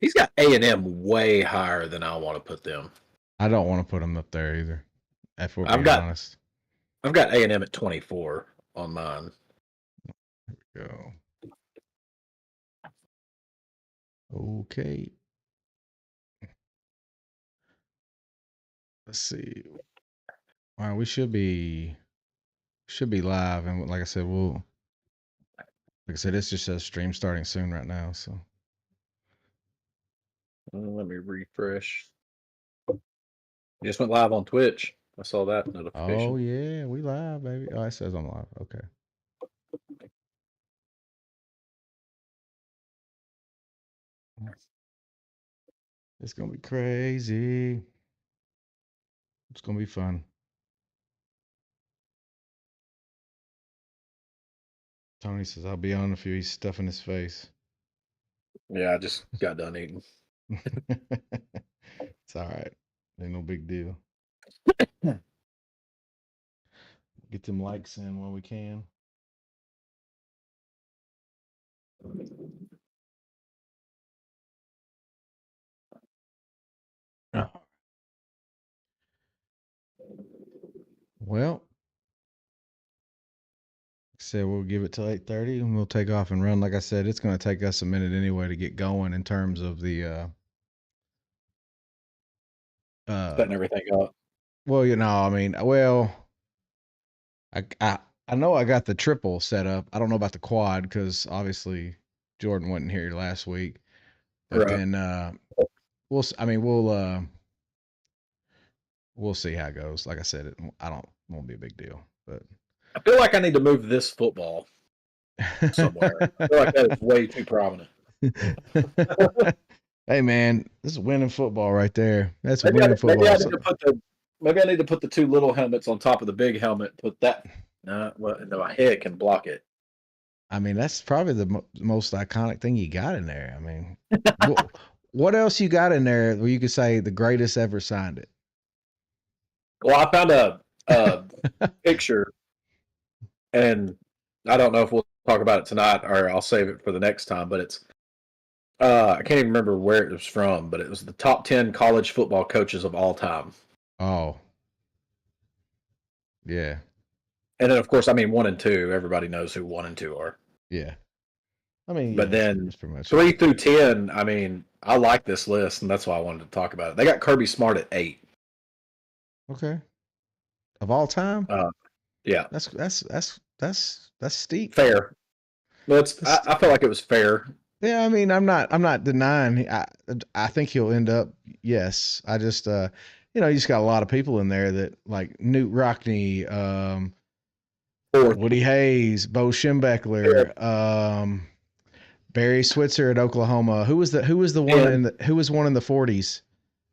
He's got A&M way higher than I want to put them. I don't want to put them up there either. If we're I've being got honest. I've got A&M at 24 on mine. Go. Okay. Let's see. All right, we should be live, and like I said, it just says stream starting soon right now. So Let me refresh. You just went live on Twitch. I saw that notification. oh yeah, we live, baby. Oh, it says I'm live. Okay. It's gonna be crazy. It's gonna be fun. Tony says I'll be on if he's stuffing his face. Yeah, I just got done eating. It's all right. Ain't no big deal. Get them likes in while we can. Oh. Well, said we'll give it till 8:30 and we'll take off and run. Like I said, it's going to take us a minute anyway to get going in terms of the Setting everything up. well, I mean, I know I got the triple set up. I don't know about the quad because obviously Jordan wasn't here last week. But Right. then we'll see how it goes. Like I said, won't be a big deal. But I feel like I need to move this football somewhere. I feel like that is way too prominent. Hey man, this is winning football right there. That's Maybe winning football. Maybe I need to put the two little helmets on top of the big helmet. Put that. No, my head can block it. I mean, that's probably the most iconic thing you got in there. I mean, what else you got in there where you could say the greatest ever signed it? Well, I found a picture, and I don't know if we'll talk about it tonight or I'll save it for the next time. But it's I can't even remember where it was from, but it was the top 10 college football coaches of all time. Oh, yeah. And then, of course, I mean 1 and 2. Everybody knows who 1 and 2 are. Yeah. I mean, but then that's pretty much 3 through 10. I mean, I like this list, and that's why I wanted to talk about it. They got Kirby Smart at 8. Okay. Of all time? Yeah. That's steep. Fair. Well, I felt like it was fair. Yeah, I mean, I'm not denying. I think he'll end up. Yes, I just you just got a lot of people in there that like Newt Rockne, Woody Hayes, Bo Schembechler, Barry Switzer at Oklahoma. Who was the one who was one in the 40s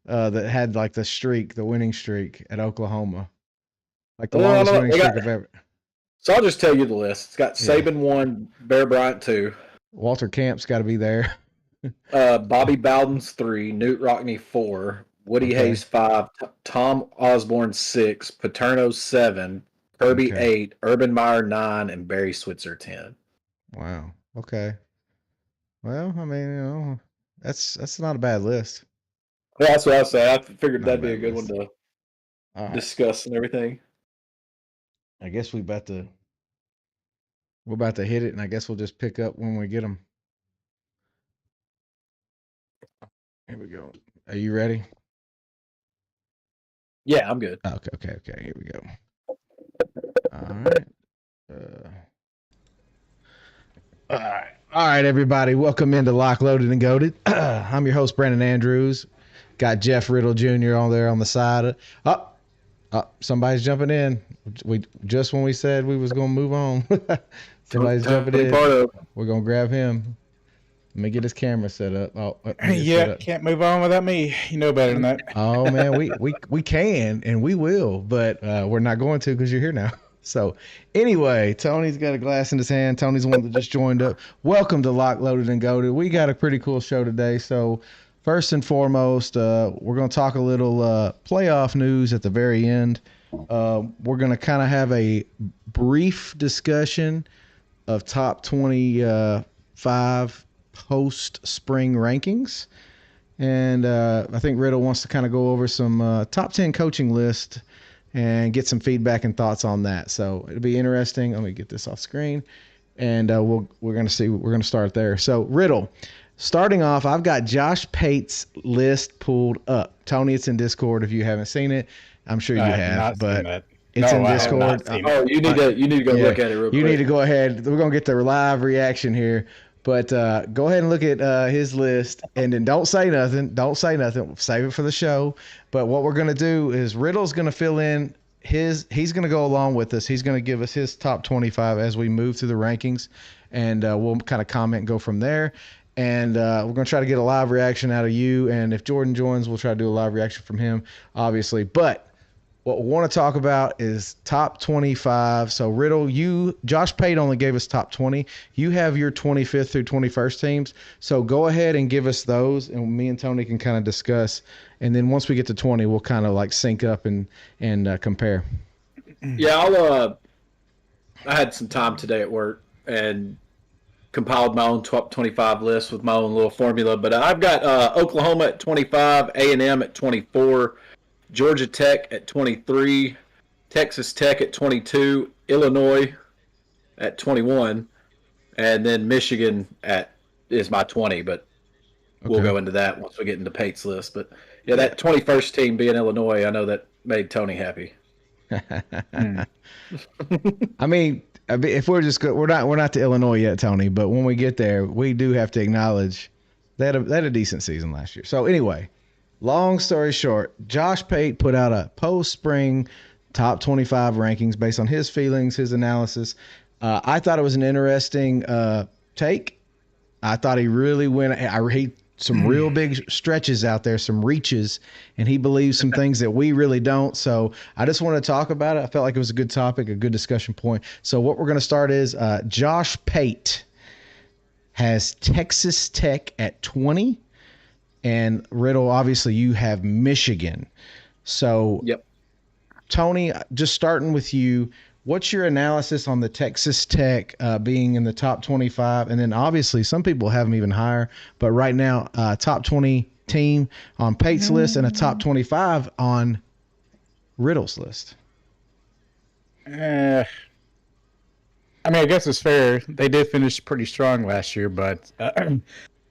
that had like the winning streak at Oklahoma, like the longest winning streak of ever. So I'll just tell you the list. It's got Saban 1, Bear Bryant 2. Walter Camp's got to be there. Bobby Bowden's 3, Newt Rockne 4, Woody Hayes 5, Tom Osborne 6, Paterno 7, Kirby 8, Urban Meyer 9, and Barry Switzer 10. Wow. Okay. Well, I mean, that's not a bad list. Yeah, that's what I say. I figured that'd be a good one to discuss and everything. I guess we're about to hit it, and I guess we'll just pick up when we get them. Here we go. Are you ready? Yeah, I'm good. Okay. Here we go. All right. All right, everybody. Welcome into Lock, Loaded, and Goated. I'm your host, Brandon Andrews. Got Jeff Riddle Jr. on there on the side. Somebody's jumping in. When we said we was gonna move on, somebody's jumping in. We're gonna grab him. Let me get his camera set up. Can't move on without me. You know better than that. Oh man, we can and we will, but we're not going to because you're here now. So anyway, Tony's got a glass in his hand. Tony's the one that just joined up. Welcome to Lock, Loaded, and Goated. We got a pretty cool show today. So first and foremost, we're going to talk a little playoff news at the very end. We're going to kind of have a brief discussion of top 25 post-spring rankings. And I think Riddle wants to kind of go over some top 10 coaching list and get some feedback and thoughts on that. So it'll be interesting. Let me get this off screen, and we're gonna start there. So Riddle, starting off, I've got Josh Pate's list pulled up. Tony, it's in Discord. If you haven't seen it, I'm sure you have, but it's in Discord. Oh, you need to go look at it real quick. You need to go ahead. We're gonna get the live reaction here. But go ahead and look at his list, and then don't say nothing. Don't say nothing. Save it for the show. But what we're going to do is Riddle's going to fill in he's going to go along with us. He's going to give us his top 25 as we move through the rankings, and we'll kind of comment and go from there. And we're going to try to get a live reaction out of you. And if Jordan joins, we'll try to do a live reaction from him, obviously. But what we want to talk about is top 25. So Riddle, Josh Pate only gave us top 20. You have your 25th through 21st teams. So go ahead and give us those, and me and Tony can kind of discuss. And then once we get to 20, we'll kind of like sync up and compare. Yeah, I had some time today at work and compiled my own top 25 list with my own little formula. But I've got Oklahoma at 25, A&M at 24. Georgia Tech at 23, Texas Tech at 22, Illinois at 21, and then Michigan is my 20, but we'll go into that once we get into Pate's list. But yeah, that 21st team being Illinois, I know that made Tony happy. I mean, if we're just good, we're not to Illinois yet, Tony, but when we get there, we do have to acknowledge they had a decent season last year. So anyway, long story short, Josh Pate put out a post-spring top 25 rankings based on his feelings, his analysis. I thought it was an interesting take. I thought he really went some real big stretches out there, some reaches, and he believes some things that we really don't. So I just want to talk about it. I felt like it was a good topic, a good discussion point. So what we're going to start is Josh Pate has Texas Tech at 20. And Riddle, obviously, you have Michigan. So, yep. Tony, just starting with you, what's your analysis on the Texas Tech being in the top 25? And then, obviously, some people have them even higher. But right now, top 20 team on Pate's list and a top 25 on Riddle's list. I mean, I guess it's fair. They did finish pretty strong last year, but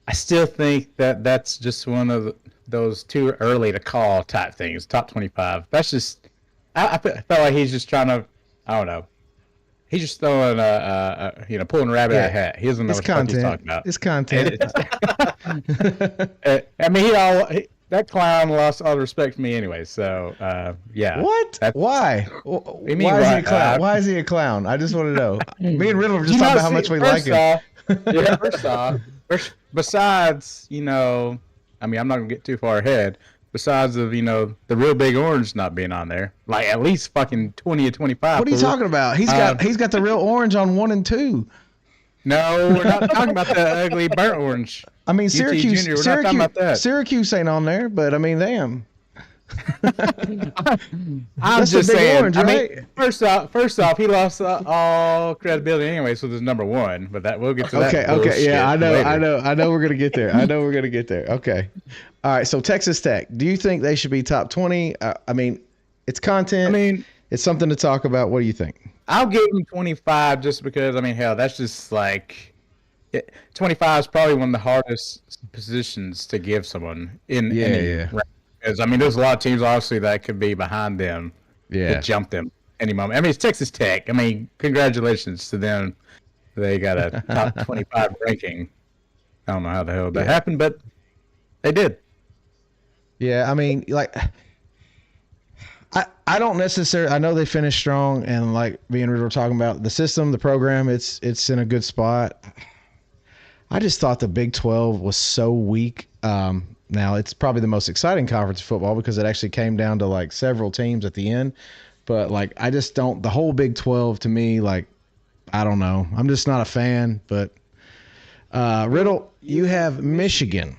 I still think that that's just one of those too early to call type things. Top 25. That's just. I felt like he's just trying to. I don't know. He's just throwing pulling a rabbit out of a hat. He doesn't know what the fuck he's talking about. It's content. I mean, that clown lost all the respect for me anyway. So yeah. What? Why? Why is he a clown? Why is he a clown? I just want to know. Me and Riddle were just talking about how much we like him. First off, besides, I mean, I'm not gonna get too far ahead. Besides of, the real big orange not being on there, like at least fucking 20 or 25. What are you talking about? He's got the real orange on 1 and 2. No, we're not talking about the ugly burnt orange. I mean, Syracuse ain't on there, but I mean, damn. I'm just saying. Orange, right? I mean, first off, he lost all credibility anyway, so there's number 1. But we'll get to that. Okay, yeah, I know. We're gonna get there. Okay, all right. So Texas Tech, do you think they should be top 20? I mean, it's content. I mean, it's something to talk about. What do you think? I'll give them 25 just because. I mean, hell, that's just like 25 is probably one of the hardest positions to give someone in any rank. Because, I mean, there's a lot of teams, obviously, that could be behind them to jump them any moment. I mean, it's Texas Tech. I mean, congratulations to them. They got a top 25 ranking. I don't know how the hell that happened, but they did. Yeah, I mean, like, I don't necessarily – I know they finished strong, and like me and Riddle were talking about the system, the program, it's in a good spot. I just thought the Big 12 was so weak. Now, it's probably the most exciting conference of football because it actually came down to, like, several teams at the end. But, like, I just don't – the whole Big 12 to me, like, I don't know. I'm just not a fan. But, Riddle, you have Michigan.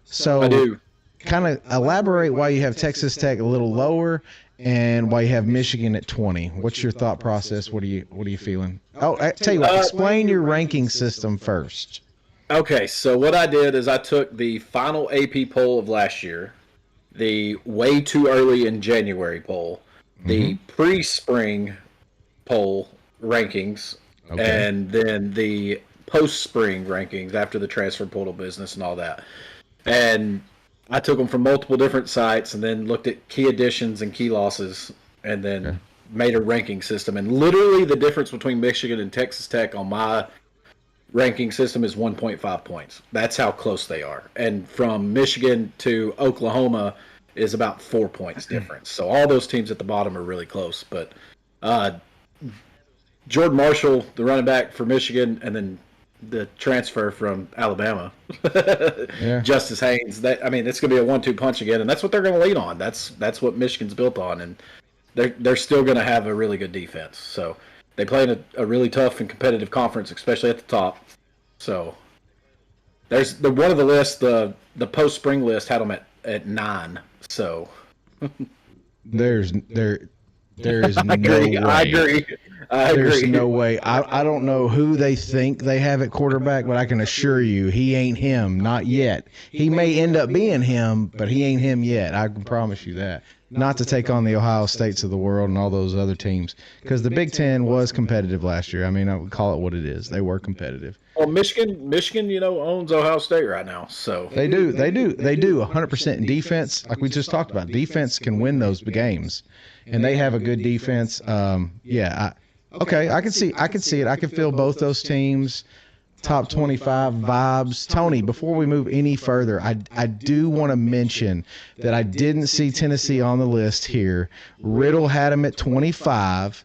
So I do. Kind of elaborate why you have Texas Tech a little lower and why you have Michigan at 20. What's your thought process? What are you feeling? Oh, I tell you what, explain your ranking system first. Okay, so what I did is I took the final AP poll of last year, the way too early in January poll, the pre-spring poll rankings, and then the post-spring rankings after the transfer portal business and all that. And I took them from multiple different sites and then looked at key additions and key losses and then made a ranking system. And literally the difference between Michigan and Texas Tech on my ranking system is 1.5 points. That's how close they are. And from Michigan to Oklahoma is about 4 points difference. So all those teams at the bottom are really close. But Jordan Marshall, the running back for Michigan, and then the transfer from Alabama, Justice Haynes. It's going to be a 1-2 punch again, and that's what they're going to lean on. That's what Michigan's built on, and they're still going to have a really good defense. So they play in a really tough and competitive conference, especially at the top. So there's one of the lists, the post spring list had them at 9. So there is no way. I agree. There's no way. I don't know who they think they have at quarterback, but I can assure you he ain't him, not yet. He may end up being him, but he ain't him yet. I can promise you that. Not to take on the Ohio States of the world and all those other teams, because the Big Ten was competitive last year. I mean, I would call it what it is. They were competitive. Well, Michigan, owns Ohio State right now, so they do 100% in defense. Like we just talked about, defense can win those games, and they have a good defense. Okay, I can see it. I can feel both those teams. Top 25 vibes. Tony, before we move any further, I do want to mention that I didn't see Tennessee on the list here. Riddle had him at 25.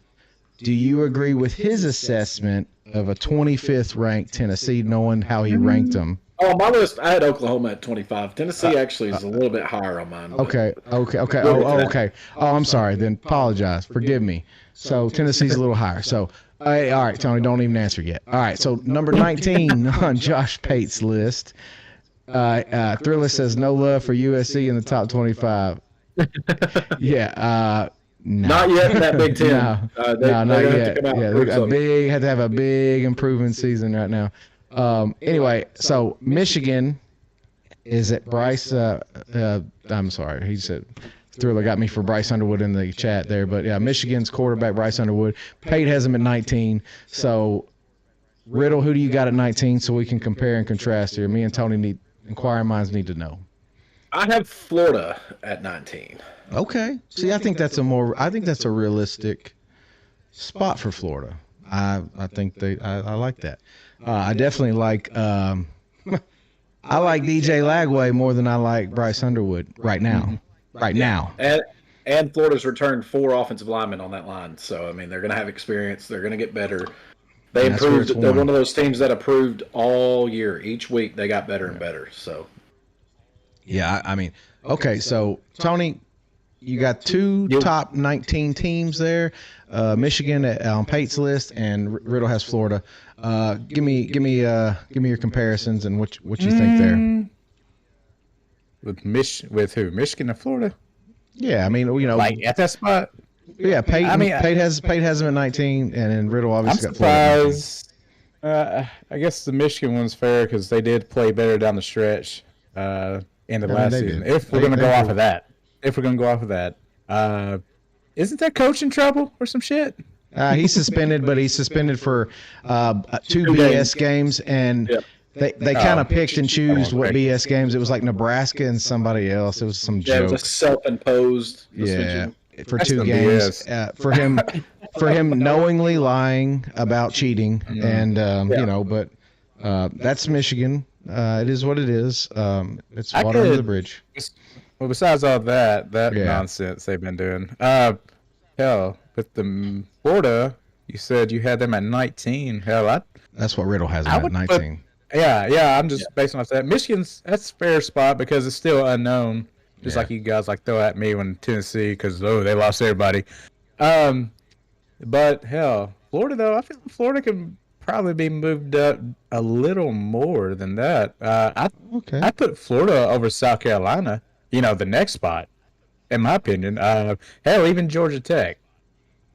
Do you agree with his assessment of a 25th ranked Tennessee, knowing how he ranked them? Oh, on my list, I had Oklahoma at 25. Tennessee actually is a little bit higher on mine. Okay. Okay. Oh, I'm sorry. Then apologize. Forgive me. So Tennessee's a little higher. So, all right, Tony, don't even answer yet. All right, so number 19 on Josh Pate's list. Thriller says no love for USC in the top 25. No. Not yet in that Big Ten. No, not yet. They had to have a big improving season right now. Anyway, so Michigan is at Bryce. I'm sorry, he said. Thriller got me for Bryce Underwood in the chat there, but yeah, Michigan's quarterback Bryce Underwood. Pate has him at 19. So, Riddle, who do you got at 19 so we can compare and contrast here? Me and Tony inquiring minds need to know. I have Florida at 19. Okay. See, I think that's a realistic spot for Florida. I think I like that. I definitely like I like DJ Lagway more than I like Bryce Underwood right now. And Florida's returned 4 offensive linemen on that line. So, they're going to have experience. They're going to get better. They improved. They're one of those teams that improved all year. Each week they got better and better. So, yeah, okay. So, Tony, you got 2 top 19 teams there. Michigan on Pate's list, and Riddle has Florida. Give me your comparisons and what you think there. With who? Michigan and Florida? Yeah, like at that spot. Yeah, Pate has him at 19, and then Riddle obviously got surprised. I guess the Michigan one's fair because they did play better down the stretch end of last season. If we're going to go off of that, isn't that coach in trouble or some shit? He's suspended, but he's suspended for 2 BS games, and. Yep. They kind of picked and chose what BS games. It was like Nebraska and somebody else. It was some joke. Yeah, it was a self-imposed decision. For 2 games. For him knowingly lying about cheating, and but that's Michigan. It is what it is. It's water under the bridge. Well, besides all that nonsense they've been doing, hell, with the Florida, you said you had them at 19. Hell, that's what Riddle has them at 19. Yeah, I'm just basing off that. Michigan's, that's a fair spot because it's still unknown. Just like you guys throw at me when Tennessee because they lost everybody. But hell, Florida though, I feel like Florida can probably be moved up a little more than that. I put Florida over South Carolina. The next spot, in my opinion. Hell, even Georgia Tech.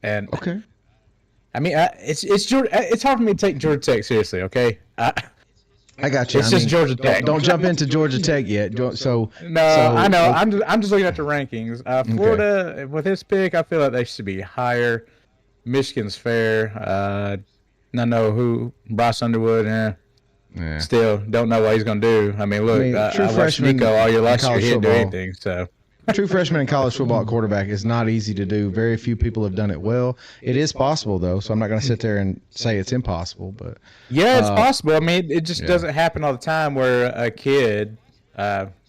And it's hard for me to take Georgia Tech seriously. Okay. I got you. It's just Georgia Tech. Don't jump into Georgia Tech yet. I know. I'm just looking at the rankings. Florida, with his pick, I feel like they should be higher. Michigan's fair. I know who Bryce Underwood. Still don't know what he's going to do. I mean, look, I watched Nico all year last year. He didn't do anything. So. True freshman in college football quarterback is not easy to do. Very few people have done it well. It is possible, though, so I'm not going to sit there and say it's impossible. But yeah, it's possible. I mean, it just doesn't happen all the time where a kid,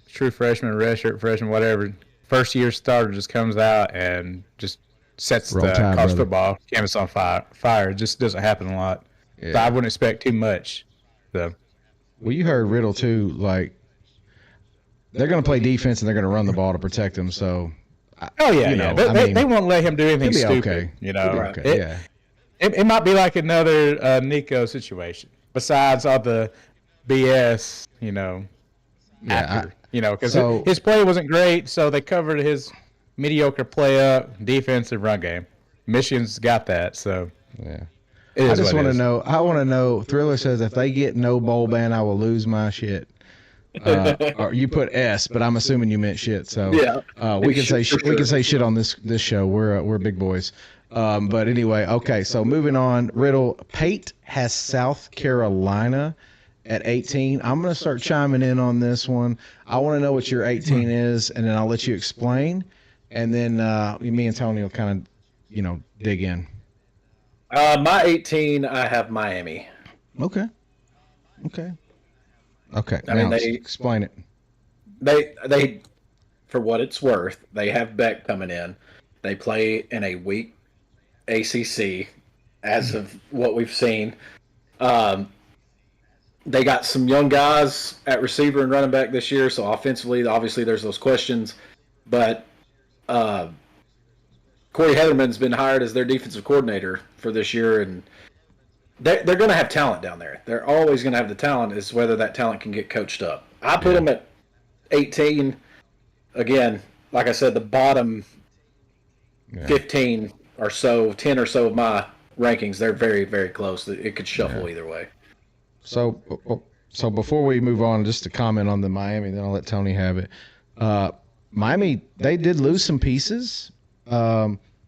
true freshman, redshirt freshman, whatever, first-year starter just comes out and just sets the college football canvas on fire. It just doesn't happen a lot. Yeah. So I wouldn't expect too much. So. Well, you heard Riddle, too, like, they're going to play defense and they're going to run the ball to protect him. So, they won't let him do anything stupid. Okay. It might be like another Nico situation. Besides all the BS, because his play wasn't great, so they covered his mediocre play up, defensive run game. Michigan's got that, so yeah. I just want to know. I want to know. Thriller says if they get no bowl ban, I will lose my shit. Or you put S, but I'm assuming you meant shit. So we can say we can say shit on this show. We're big boys. But anyway, okay. So moving on, Riddle. Pate has South Carolina at 18. I'm gonna start chiming in on this one. I want to know what your 18 is, and then I'll let you explain, and then me and Tony will kind of dig in. My 18, I have Miami. Okay. I mean, they explain it. They, for what it's worth, they have Beck coming in. They play in a weak ACC, as of what we've seen. They got some young guys at receiver and running back this year, so offensively, obviously, there's those questions. But Corey Heatherman's been hired as their defensive coordinator for this year, and they're going to have talent down there. They're always going to have the talent. It's whether that talent can get coached up. I put them at 18. Again, like I said, the bottom 15 or so, 10 or so of my rankings, they're very, very close. It could shuffle either way. So before we move on, just to comment on the Miami, then I'll let Tony have it. Miami, they did lose some pieces.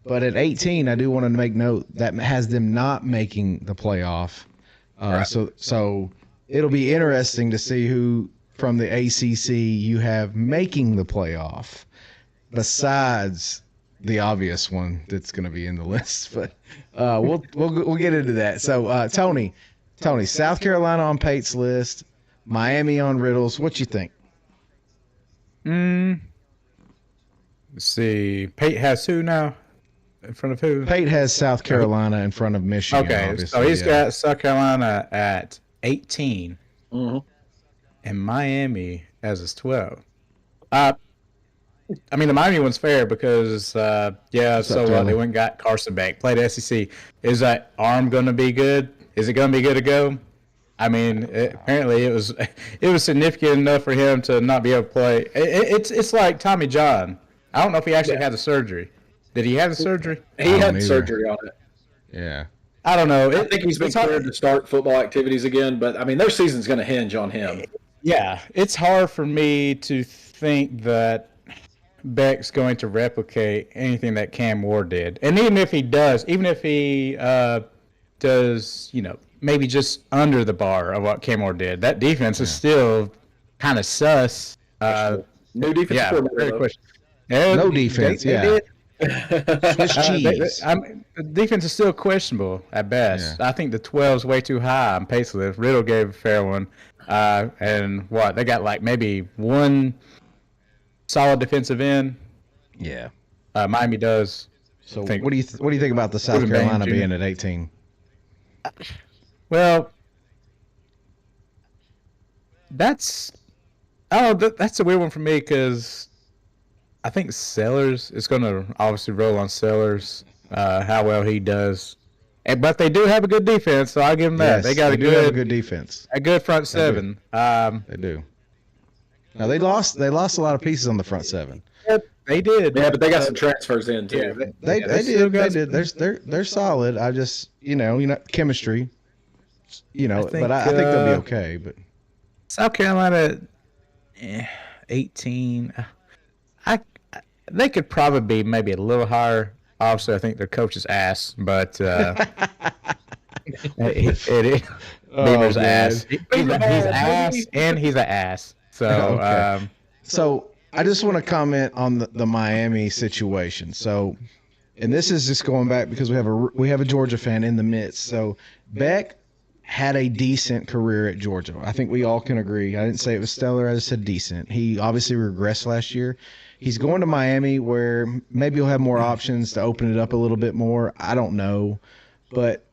But at 18, I do want to make note that has them not making the playoff. Right. So it'll be interesting to see who from the ACC you have making the playoff, besides the obvious one that's going to be in the list. But we'll get into that. So Tony, South Carolina on Pate's list, Miami on Riddle's. What you think? Let's see. Pate has who now? In front of who? Pate has South Carolina in front of Michigan. Okay, obviously. So he's got South Carolina at 18, and Miami as his 12. I mean, the Miami one's fair because, they went and got Carson back, played SEC. Is that arm going to be good? Is it going to be good to go? I mean, apparently it was significant enough for him to not be able to play. It's like Tommy John. I don't know if he actually had the surgery. Did he have the surgery? He had surgery on it. Yeah. I don't know. I think he's been cleared to start football activities again, but I mean, their season's going to hinge on him. Yeah, it's hard for me to think that Beck's going to replicate anything that Cam Ward did. And even if he does, does, maybe just under the bar of what Cam Ward did, that defense is still kind of sus. New defense. Yeah, very question. No defense, Swiss cheese. The defense is still questionable at best. Yeah. I think the 12 is way too high on pace list. Riddle gave a fair one. And they got like maybe one solid defensive end. Yeah. Miami does. So what do you think about the South Carolina being at 18? Well, that's a weird one for me because I think Sellers is going to obviously roll on Sellers, how well he does. But they do have a good defense, so I'll give them that. Yes, they got a good defense. A good front seven. They do. Now they lost a lot of pieces on the front seven. They did. Yeah, but they got some transfers in too. Yeah, they did. They're solid. I just chemistry. But I think they'll be okay. But South Carolina, 18. They could probably be maybe a little higher. Obviously, I think their coach is ass, but it is Beamer's ass. He's ass, and he's an ass. So, okay. So I just want to comment on the Miami situation. So, and this is just going back because we have a Georgia fan in the midst. So Beck had a decent career at Georgia. I think we all can agree. I didn't say it was stellar. I just said decent. He obviously regressed last year. He's going to Miami where maybe he'll have more options to open it up a little bit more. I don't know. But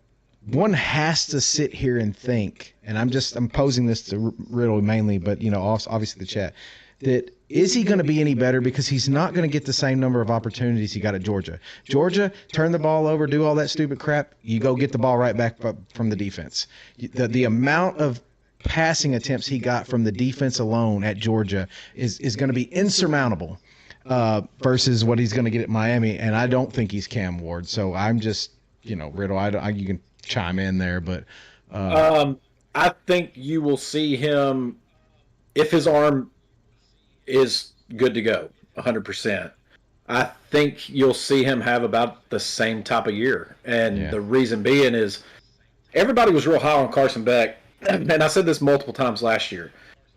one has to sit here and think, and I'm posing this to Riddle mainly, but obviously the chat, that is he going to be any better, because he's not going to get the same number of opportunities he got at Georgia. Georgia, turn the ball over, do all that stupid crap, you go get the ball right back from the defense. The amount of passing attempts he got from the defense alone at Georgia is going to be insurmountable versus what he's going to get at Miami, and I don't think he's Cam Ward. So I'm just, Riddle, you can chime in there, but I think you will see him if his arm is good to go 100%. I think you'll see him have about the same type of year, and the reason being is everybody was real high on Carson Beck, and I said this multiple times last year.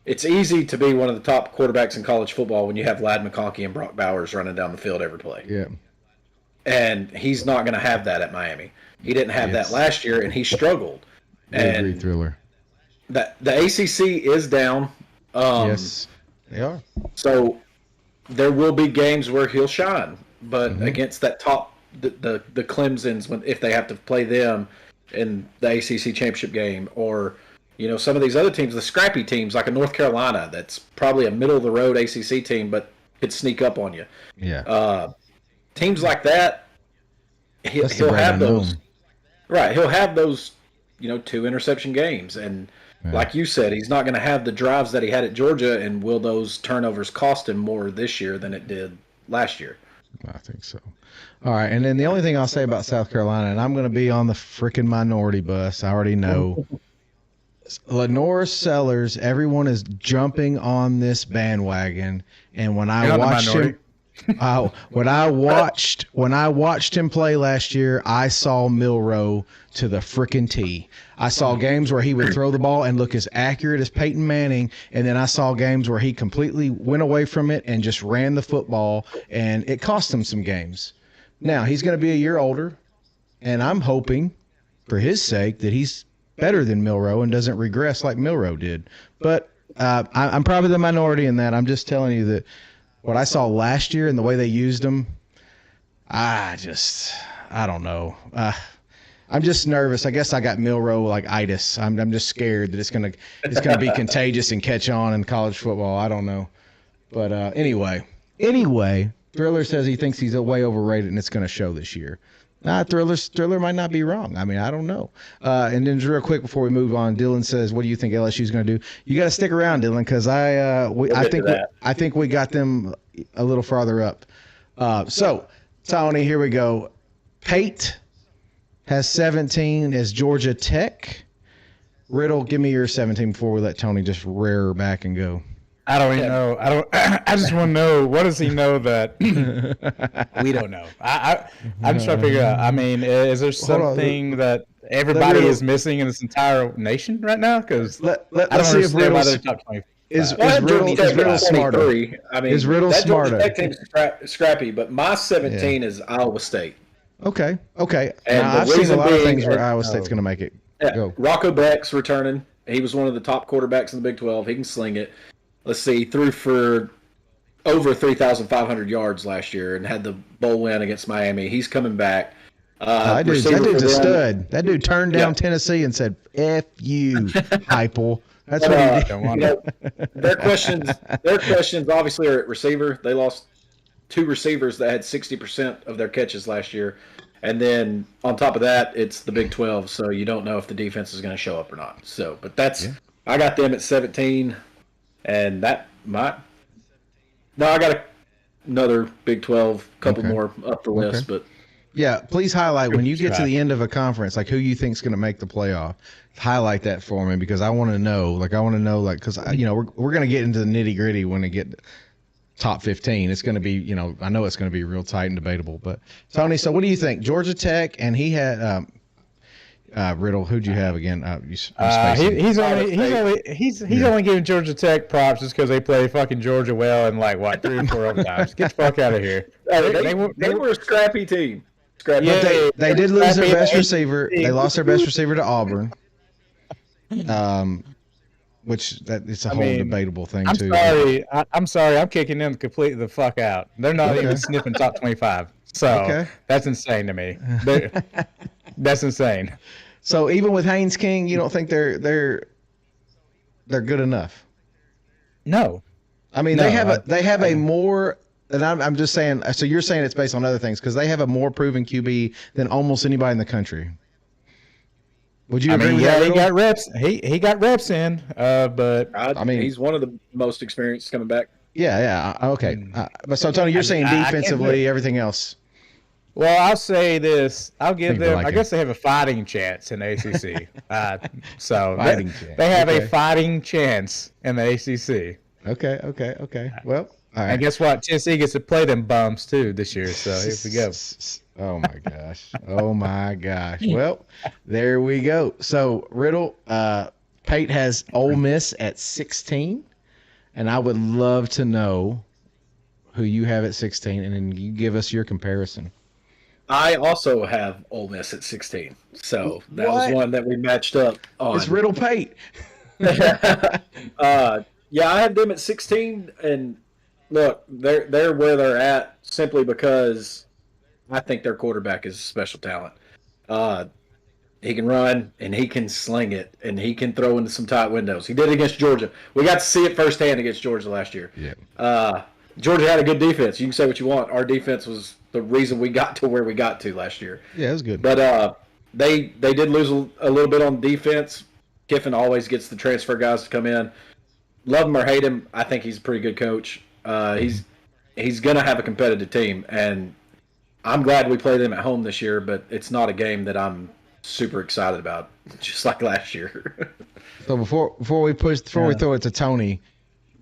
It's easy to be one of the top quarterbacks in college football when you have Ladd McConkey and Brock Bowers running down the field every play. Yeah. And he's not going to have that at Miami. He didn't have that last year, and he struggled. And Thriller. The ACC is down. Yes, they are. So there will be games where he'll shine, but against that top, the Clemsons, if they have to play them in the ACC championship game, or some of these other teams, the scrappy teams like a North Carolina, that's probably a middle of the road ACC team, but could sneak up on you. Yeah. Teams like that, he'll have those. Right, he'll have those, 2 interception games, and like you said, he's not going to have the drives that he had at Georgia, and will those turnovers cost him more this year than it did last year? I think so. All right, and then the only thing I'll say about South Carolina, and I'm going to be on the freaking minority bus, I already know. Lenore Sellers, everyone is jumping on this bandwagon, and when I watched him, when I watched him play last year, I saw Milroe to the frickin' T. I saw games where he would throw the ball and look as accurate as Peyton Manning, and then I saw games where he completely went away from it and just ran the football, and it cost him some games. Now, he's going to be a year older, and I'm hoping, for his sake, that he's better than Milroe and doesn't regress like Milroe did. But I'm probably the minority in that. I'm just telling you that what I saw last year and the way they used him, I don't know. I'm just nervous. I guess I got Milroe like itis. I'm just scared that it's gonna be contagious and catch on in college football. I don't know. But anyway, Thriller says he thinks he's way overrated and it's gonna show this year. Thriller might not be wrong. I mean, I don't know. And then real quick before we move on, Dylan says, "What do you think LSU's going to do?" You got to stick around, Dylan, because I think we got them a little farther up. So, Tony, here we go. Pate has 17 as Georgia Tech. Riddle, give me your 17 before we let Tony just rear back and go. I don't even know. I just want to know, what does he know that we don't know? I'm just trying to figure out. I mean, is there something that everybody is missing in this entire nation right now? Because let's see if Riddle's top 20. Is Riddle smarter? I mean, is Riddle smarter? That team's scrappy, but my 17 is Iowa State. Okay. And now, I've seen a lot of things where Iowa State's going to make it. Go. Rocco Beck's returning. He was one of the top quarterbacks in the Big 12. He can sling it. Let's see, he threw for over 3,500 yards last year and had the bowl win against Miami. He's coming back. That dude's a stud. That dude turned down Tennessee and said, "F you, Heupel." That's what he did. Their questions obviously are at receiver. They lost 2 receivers that had 60% of their catches last year. And then on top of that, it's the Big 12, so you don't know if the defense is going to show up or not. So, but I got them at 17. And that might. No, I got another Big 12, couple more up the list, but Yeah, please highlight when you get to the end of a conference, like who you think's going to make the playoff. Highlight that for me because I want to know. Like, because we're going to get into the nitty gritty when we get top 15. It's going to be, I know it's going to be real tight and debatable. But Tony, so what do you think? Georgia Tech, and he had Riddle. Who'd you have again? He's only giving Georgia Tech props just because they play fucking Georgia well in 3 or 4 overtimes. Get the fuck out of here. They were a scrappy team. They did lose their best receiver. They lost their best receiver to Auburn. Which it's a whole debatable thing too. I'm sorry. I'm kicking them completely the fuck out. They're not even sniffing top 25. So that's insane to me. That's insane. So even with Haynes King, you don't think they're good enough? No. I mean, they have a more. And I'm just saying. So you're saying it's based on other things because they have a more proven QB than almost anybody in the country. Would you agree with that? He got reps. He got reps in. But he's one of the most experienced coming back. Yeah. Okay. But so Tony, you're saying defensively, everything else. Well, I'll say this. I'll give them. I guess they have a fighting chance in the ACC. They have a fighting chance in the ACC. Okay. Well. All right. And guess what? Tennessee gets to play them bums too this year. So here we go. Oh my gosh. Well, there we go. So Riddle, Pate has Ole Miss at 16, and I would love to know who you have at 16, and then you give us your comparison. I also have Ole Miss at 16, so that was one that we matched up on. It's Riddle Pate. Yeah, I have them at 16, and look, they're where they're at simply because I think their quarterback is a special talent. He can run, and he can sling it, and he can throw into some tight windows. He did it against Georgia. We got to see it firsthand against Georgia last year. Yeah. Georgia had a good defense. You can say what you want. Our defense was the reason we got to where we got to last year. Yeah, it was good. But they did lose a little bit on defense. Kiffin always gets the transfer guys to come in. Love him or hate him, I think he's a pretty good coach. He's going to have a competitive team, and I'm glad we played them at home this year, but it's not a game that I'm super excited about, just like last year. So before we throw it to Tony,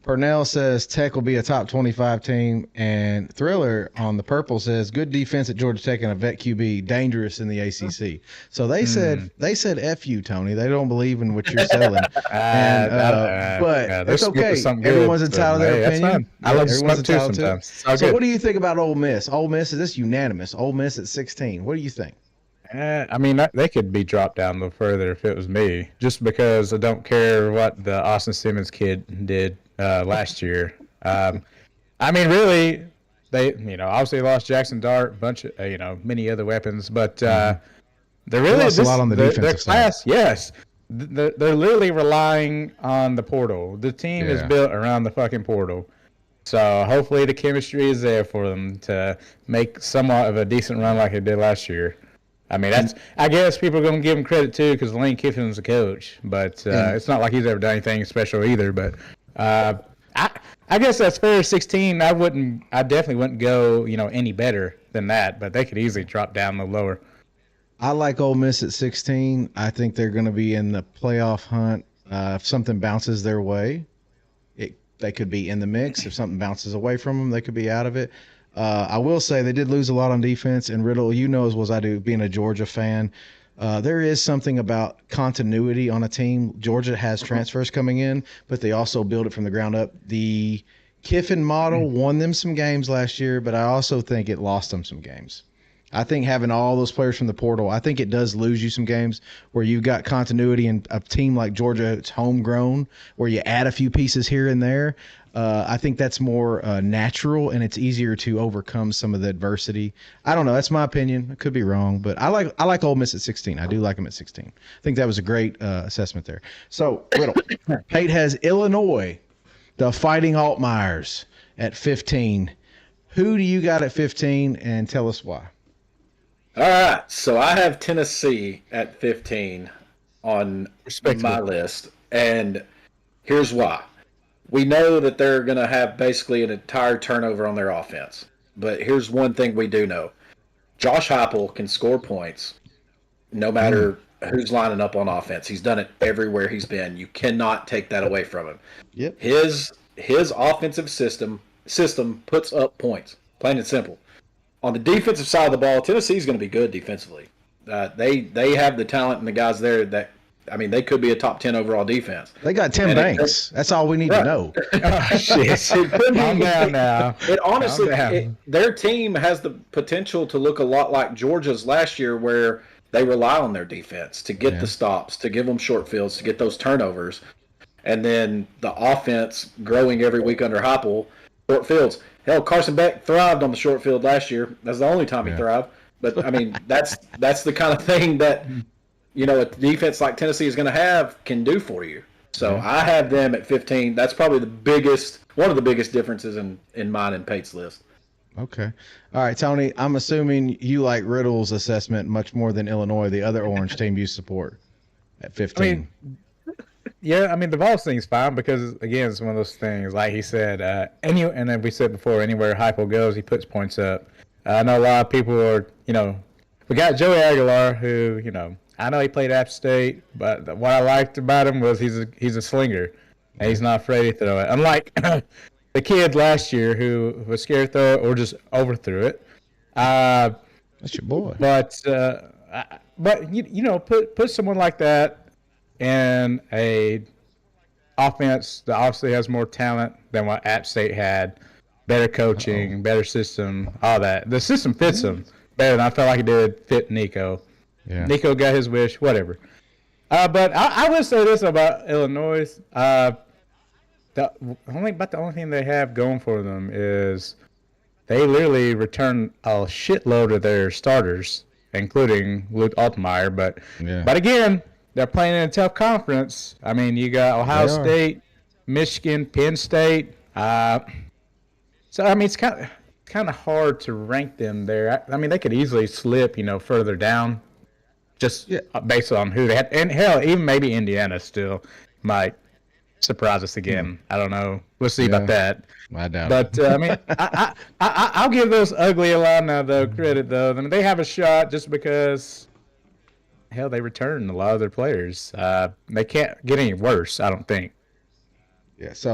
Purnell says Tech will be a top 25 team, and Thriller on the purple says good defense at Georgia Tech and a vet QB, dangerous in the ACC. So they said F you, Tony. They don't believe in what you're selling. But it's okay. Everyone's entitled to their opinion. I love smoke too sometimes. So what do you think about Ole Miss? Ole Miss, is this unanimous? Ole Miss at 16. What do you think? I mean, they could be dropped down a little further if it was me, just because I don't care what the Austin Simmons kid did last year. I mean, really, they obviously lost Jackson Dart, a bunch of many other weapons, but they're really lost a lot on the defensive class. side. Yes, they're literally relying on the portal. The team is built around the fucking portal. So hopefully the chemistry is there for them to make somewhat of a decent run like they did last year. I mean, I guess people are going to give him credit too because Lane Kiffin's a coach, but it's not like he's ever done anything special either. But I guess that's fair. 16, I definitely wouldn't go any better than that, but they could easily drop down a little lower. I like Ole Miss at 16. I think they're going to be in the playoff hunt. If something bounces their way, they could be in the mix. If something bounces away from them, they could be out of it. I will say they did lose a lot on defense, and Riddle, as well as I do, being a Georgia fan, there is something about continuity on a team. Georgia has transfers coming in, but they also build it from the ground up. The Kiffin model won them some games last year, but I also think it lost them some games. I think having all those players from the portal, I think it does lose you some games where you've got continuity in a team like Georgia. It's homegrown, where you add a few pieces here and there. I think that's more natural, and it's easier to overcome some of the adversity. I don't know. That's my opinion. I could be wrong, but I like Ole Miss at 16. I do like them at 16. I think that was a great assessment there. So, Riddle, Pate has Illinois, the Fighting Altmaiers, at 15. Who do you got at 15, and tell us why? All right, so I have Tennessee at 15 on my list, and here's why. We know that they're going to have basically an entire turnover on their offense, but here's one thing we do know. Josh Heupel can score points no matter who's lining up on offense. He's done it everywhere he's been. You cannot take that away from him. Yep. His offensive system puts up points, plain and simple. On the defensive side of the ball, Tennessee's going to be good defensively. They have the talent and the guys there that, I mean, they could be a top 10 overall defense. They got Tim Banks. That's all we need to know. Oh, shit. Calm down now. It honestly, their team has the potential to look a lot like Georgia's last year, where they rely on their defense to get the stops, to give them short fields, to get those turnovers. And then the offense growing every week under Heupel, short fields. Hell, Carson Beck thrived on the short field last year. That's the only time he thrived. But, I mean, that's the kind of thing that, you know, a defense like Tennessee is going to have can do for you. So I have them at 15. That's probably one of the biggest differences in mine and Pate's list. Okay. All right, Tony, I'm assuming you like Riddle's assessment much more than Illinois, the other Orange team you support, at 15. I mean, yeah, I mean, the Vols thing's fine because, again, it's one of those things, like he said, and then we said before, anywhere Heupel goes, he puts points up. I know a lot of people are, you know, we got Joey Aguilar, who, you know, I know he played App State, but what I liked about him was he's a slinger, and he's not afraid to throw it. Unlike the kid last year who was scared to throw it or just overthrew it. That's your boy. But you know, put someone like that in a offense that obviously has more talent than what App State had, better coaching, better system, all that. The system fits him better than I felt like it did fit Nico. Yeah. Nico got his wish, whatever. But I would say this about Illinois. The only thing they have going for them is they literally return a shitload of their starters, including Luke Altmaier. But again, they're playing in a tough conference. I mean, you got Ohio State, Michigan, Penn State. So I mean, it's kind of hard to rank them there. I mean, they could easily slip, you know, further down, just based on who they had. And hell, even maybe Indiana still might surprise us again. I don't know. We'll see about that. I doubt it. But I mean, I'll give those ugly Illini though credit though. I mean, they have a shot just because. Hell, they return a lot of their players. They can't get any worse, I don't think. Yeah, so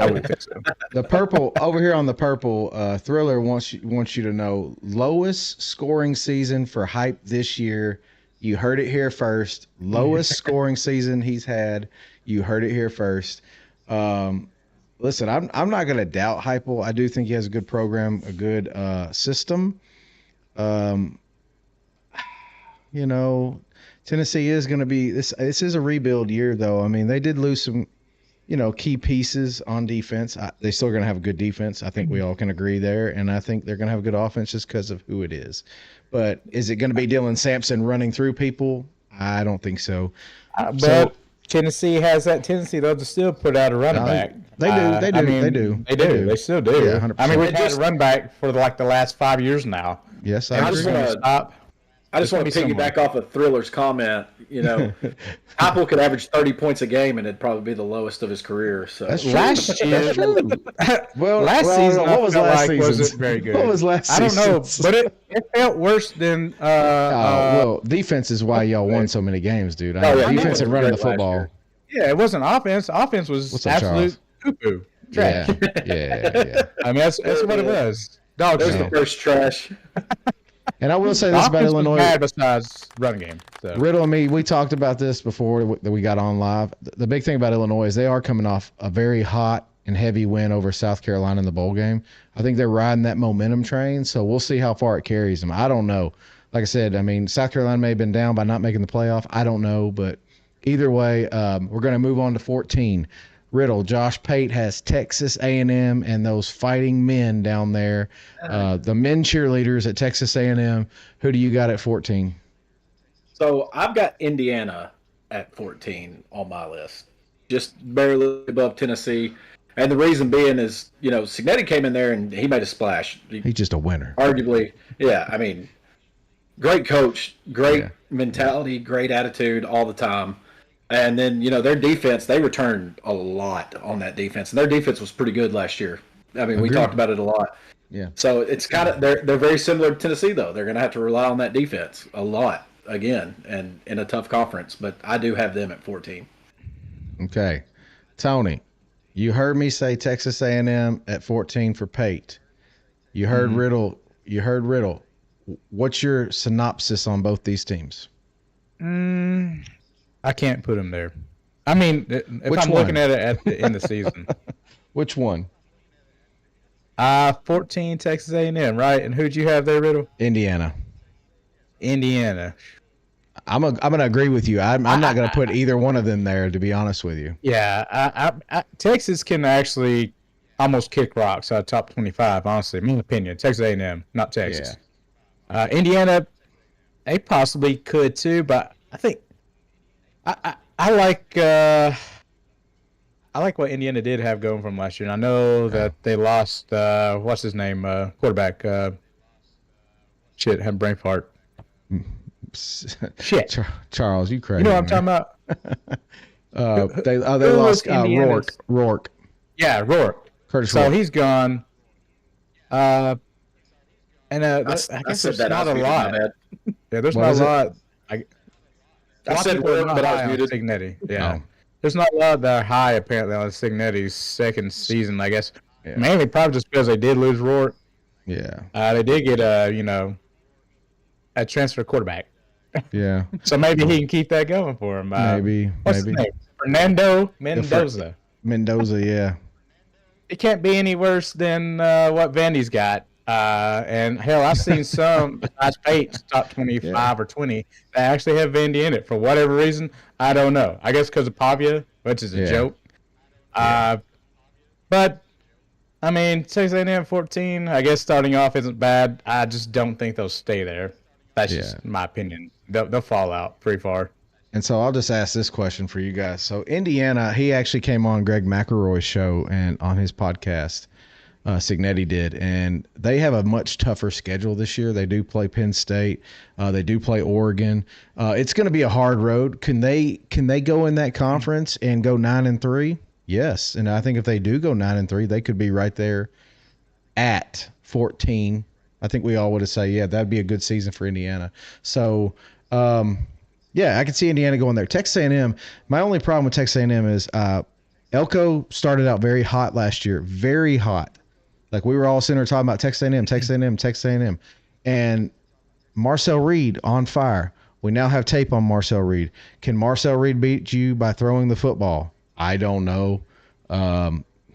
the purple over here on the purple Thriller wants you to know lowest scoring season for Hype this year. You heard it here first. Lowest scoring season he's had. You heard it here first. Listen, I'm not going to doubt Heupel. I do think he has a good program, a good system. You know, Tennessee is going to be this is a rebuild year, though. I mean, they did lose some, you know, key pieces on defense. They're still going to have a good defense. I think we all can agree there, and I think they're going to have a good offense just because of who it is. But is it going to be Dylan Sampson running through people? I don't think so. But Tennessee has that tendency, though, to still put out a running back. They do. They still do. Yeah, 100%. I mean, we've had a run back for like the last 5 years now. Yes, I just want to piggyback off of Thriller's comment. You know, Apple could average 30 points a game, and it'd probably be the lowest of his career. So that's true. Last year, that's true. last season, what was last season? Wasn't very good. What was last season? I don't know, but it felt worse than. Well, defense is why y'all won so many games, dude. Defense and running the football. Yeah, it wasn't offense. Offense was absolute poo-poo. Trash. Yeah. I mean, that's what it was. Dog shit. The first trash. And I will say this about Illinois. Bad besides running game. So. Riddle and me, we talked about this before that we got on live. The big thing about Illinois is they are coming off a very hot and heavy win over South Carolina in the bowl game. I think they're riding that momentum train, so we'll see how far it carries them. I don't know. Like I said, I mean, South Carolina may have been down by not making the playoff. I don't know, but either way, we're going to move on to 14. Riddle, Josh Pate has Texas A&M and those fighting men down there, the men cheerleaders at Texas A&M. Who do you got at 14? So I've got Indiana at 14 on my list, just barely above Tennessee. And the reason being is, you know, Cignetti came in there and he made a splash. He's just a winner. Arguably, yeah. I mean, great coach, great mentality, great attitude all the time. And then, you know, their defense, they returned a lot on that defense. And their defense was pretty good last year. I mean, we Agreed. talked about it a lot. Yeah. So it's kind of they're very similar to Tennessee though. They're going to have to rely on that defense a lot again, and in a tough conference. But I do have them at 14. Okay, Tony, you heard me say Texas A&M at 14 for Pate. You heard Riddle. You heard Riddle. What's your synopsis on both these teams? I can't put them there. I mean, if Which I'm one? looking at it at the end of the season, Which one? 14 Texas A&M, right? And who'd you have there, Riddle? Indiana. Indiana. I'm gonna agree with you. I'm not gonna put either one of them there, to be honest with you. Yeah, Texas can actually almost kick rocks out of top 25. Honestly, in my opinion, Texas A&M, not Texas. Indiana, they possibly could too, but I think I like what Indiana did have going from last year. And I know that they lost what's his name, quarterback. Had brain fart. Shit. Charles, you crazy. You know what I'm talking about? They who lost was Indiana's- Rourke. Yeah, Rourke. Curtis So Rourke. he's gone. And I I guess said there's that. not I a was muted, lot. my bad. Yeah, there's What not is a it? lot. A I lot of said people are Rourke, not but I high was on muted. Signetti. Yeah. Oh. There's not a lot that are high apparently on Signetti's second season, I guess. Yeah. Mainly probably just because they did lose Rourke. Yeah. They did get a transfer quarterback. Yeah. So maybe he can keep that going for him. Maybe. What's his name? Fernando Mendoza. Mendoza, yeah. It can't be any worse than what Vandy's got. And hell, I've seen some besides Pate's top 25 or 20 that actually have Vandy in it for whatever reason. I don't know. I guess because of Pavia, which is a joke. But I mean, Texas A&M 14. I guess starting off isn't bad. I just don't think they'll stay there. That's just my opinion. They'll fall out pretty far. And so I'll just ask this question for you guys. So Indiana, he actually came on Greg McElroy's show and on his podcast, Signetti did, and they have a much tougher schedule this year. They do play Penn State. They do play Oregon. It's going to be a hard road. Can they go in that conference and go 9-3? Yes. And I think if they do go 9-3, they could be right there at 14. I think we all would have said, yeah, that'd be a good season for Indiana. So, yeah, I can see Indiana going there. Texas A&M, my only problem with Texas A&M is Elko started out very hot last year, very hot. Like we were all sitting there talking about Texas A&M, Texas A&M, Texas A&M. And Marcel Reed on fire. We now have tape on Marcel Reed. Can Marcel Reed beat you by throwing the football? I don't know.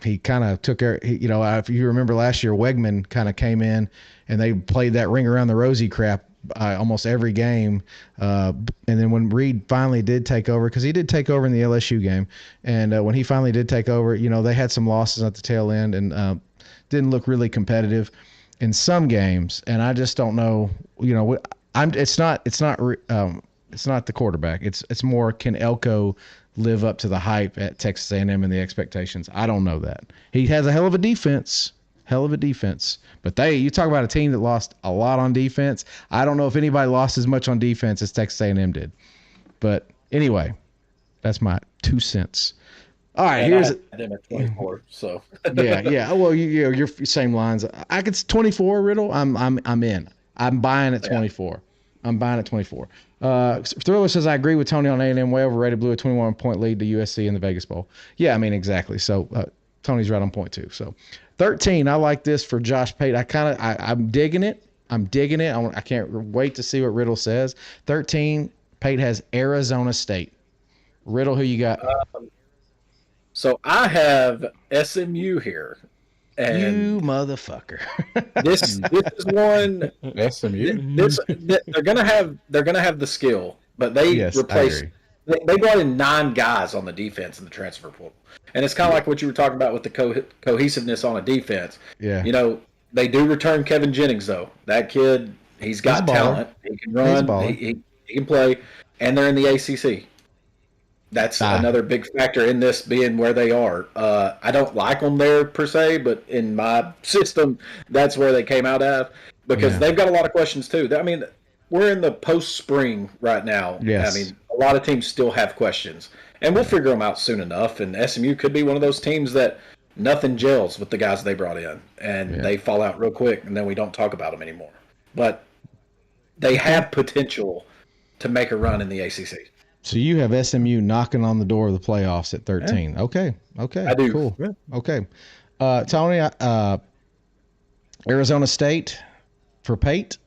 He kind of took if you remember last year, Wegman kind of came in and they played that ring around the rosy crap almost every game. And then when Reed finally did take over, because he did take over in the LSU game, and when he finally did take over, they had some losses at the tail end and didn't look really competitive in some games. And I just don't know. It's not the quarterback. It's more, can Elko live up to the hype at Texas A&M and the expectations? I don't know that. He has a hell of a defense. But you talk about a team that lost a lot on defense. I don't know if anybody lost as much on defense as Texas A&M did. But anyway, that's my 2 cents. All right, here's them at 24. So yeah. Well, you're same lines. I could 24 Riddle. I'm in. I'm buying at 24. I'm buying at 24. Thriller says, I agree with Tony on A&M. Way overrated. Blew a 21-point lead to USC in the Vegas Bowl. Yeah, I mean, exactly. So Tony's right on point too. So 13, I like this for Josh Pate. I'm digging it. I can't wait to see what Riddle says. 13, Pate has Arizona State. Riddle, who you got? So I have SMU here. And you motherfucker. this is one SMU. they're gonna have the skill, but they they brought in 9 guys on the defense in the transfer portal. And it's kind of like what you were talking about with the cohesiveness on a defense. Yeah. They do return Kevin Jennings though. That kid, he's got talent. He can run. He can play, and they're in the ACC. That's another big factor in this being where they are. I don't like them there per se, but in my system, that's where they came out of because they've got a lot of questions too. I mean, we're in the post-spring right now. Yes. I mean, a lot of teams still have questions, and we'll figure them out soon enough. And SMU could be one of those teams that nothing gels with the guys they brought in, and they fall out real quick, and then we don't talk about them anymore. But they have potential to make a run in the ACC. So you have SMU knocking on the door of the playoffs at 13. Yeah. Okay. I do. Cool. Yeah. Okay. Tony, Arizona State for Pate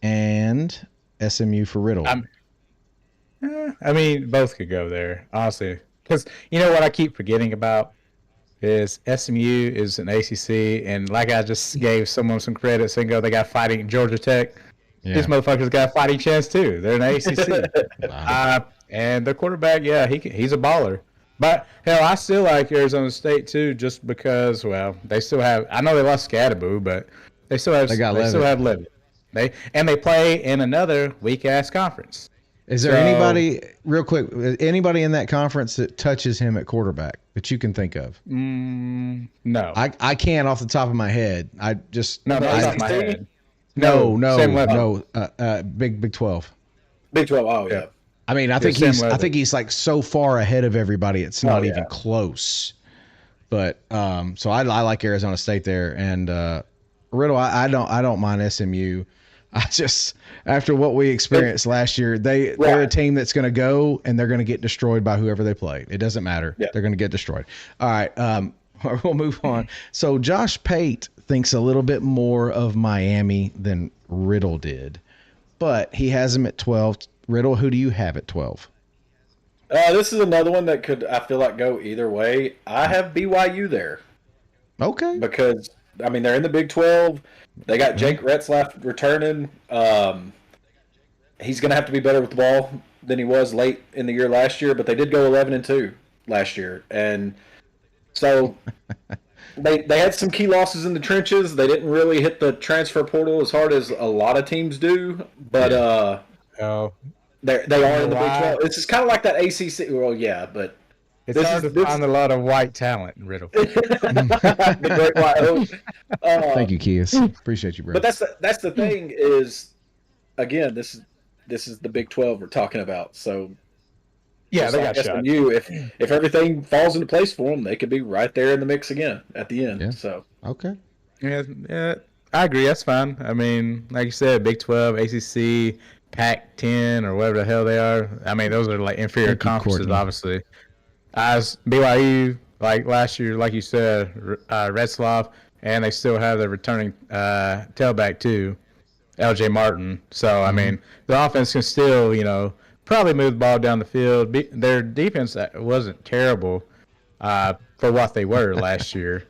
and SMU for Riddle. I mean, both could go there, honestly. Because you know what I keep forgetting about is SMU is an ACC, and like I just gave someone some credit saying, they got fighting Georgia Tech. Yeah. These motherfuckers got a fighting chance too. They're an ACC. Wow. And their quarterback, he's a baller. But hell, I still like Arizona State too, just because they still have. I know they lost Scadaboo, but they still have. They still have Levitt. They play in another weak ass conference. Is there anybody, real quick, anybody in that conference that touches him at quarterback that you can think of? No, I can't off the top of my head. I just off my head. No. Big 12. Big 12. Oh yeah. I mean, I think he's like so far ahead of everybody. It's not even close. But so I like Arizona State there, and Riddle. I don't mind SMU. I just, after what we experienced last year, they're a team that's going to go and they're going to get destroyed by whoever they play. It doesn't matter. Yeah. They're going to get destroyed. All right. We'll move on. So Josh Pate thinks a little bit more of Miami than Riddle did, but he has him at 12. Riddle, who do you have at 12? This is another one that could, I feel like, go either way. I have BYU there. Okay. Because, I mean, they're in the Big 12. They got Jake Retzlaff returning. He's going to have to be better with the ball than he was late in the year last year, but they did go 11-2 last year. And so they had some key losses in the trenches. They didn't really hit the transfer portal as hard as a lot of teams do, but they are in the Big 12. It's just kind of like that ACC. Well, yeah, but it's hard to find a lot of white talent in Riddle. The great white hope. Thank you, Kias. Appreciate you, bro. But that's the thing is, again, this is the Big 12 we're talking about. So yeah, they got shot. If everything falls into place for them, they could be right there in the mix again at the end. Yeah. So okay. Yeah, I agree. That's fine. I mean, like you said, Big 12, ACC, Pac-10, or whatever the hell they are. I mean, those are like inferior conferences, obviously. As BYU, like last year, like you said, Retzlaff, and they still have their returning tailback too, LJ Martin. So, I mean, the offense can still, probably move the ball down the field. Their defense wasn't terrible for what they were last year.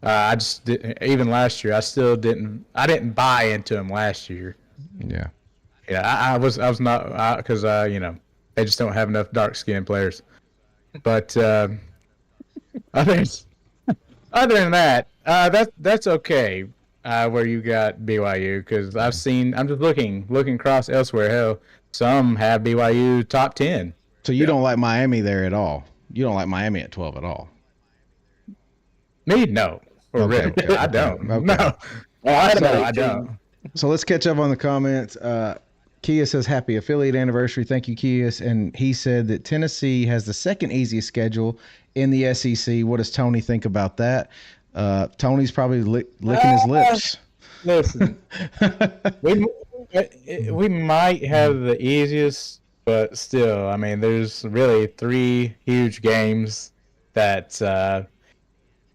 I just even last year, I didn't buy into them last year. Yeah. Yeah, I was not, because they just don't have enough dark skinned players. But other than that, that's okay. Where you got BYU, because I'm just looking across elsewhere. Hell, some have BYU top 10. So you don't like Miami there at all? You don't like Miami at 12 at all? Me, no. Or Riddle. Okay. I don't. Okay. No. I don't. So let's catch up on the comments. Kia says, happy affiliate anniversary. Thank you, Kias. And he said that Tennessee has the second easiest schedule in the SEC. What does Tony think about that? Tony's probably licking his lips. Listen, we might have the easiest, but still, I mean, there's really 3 huge games that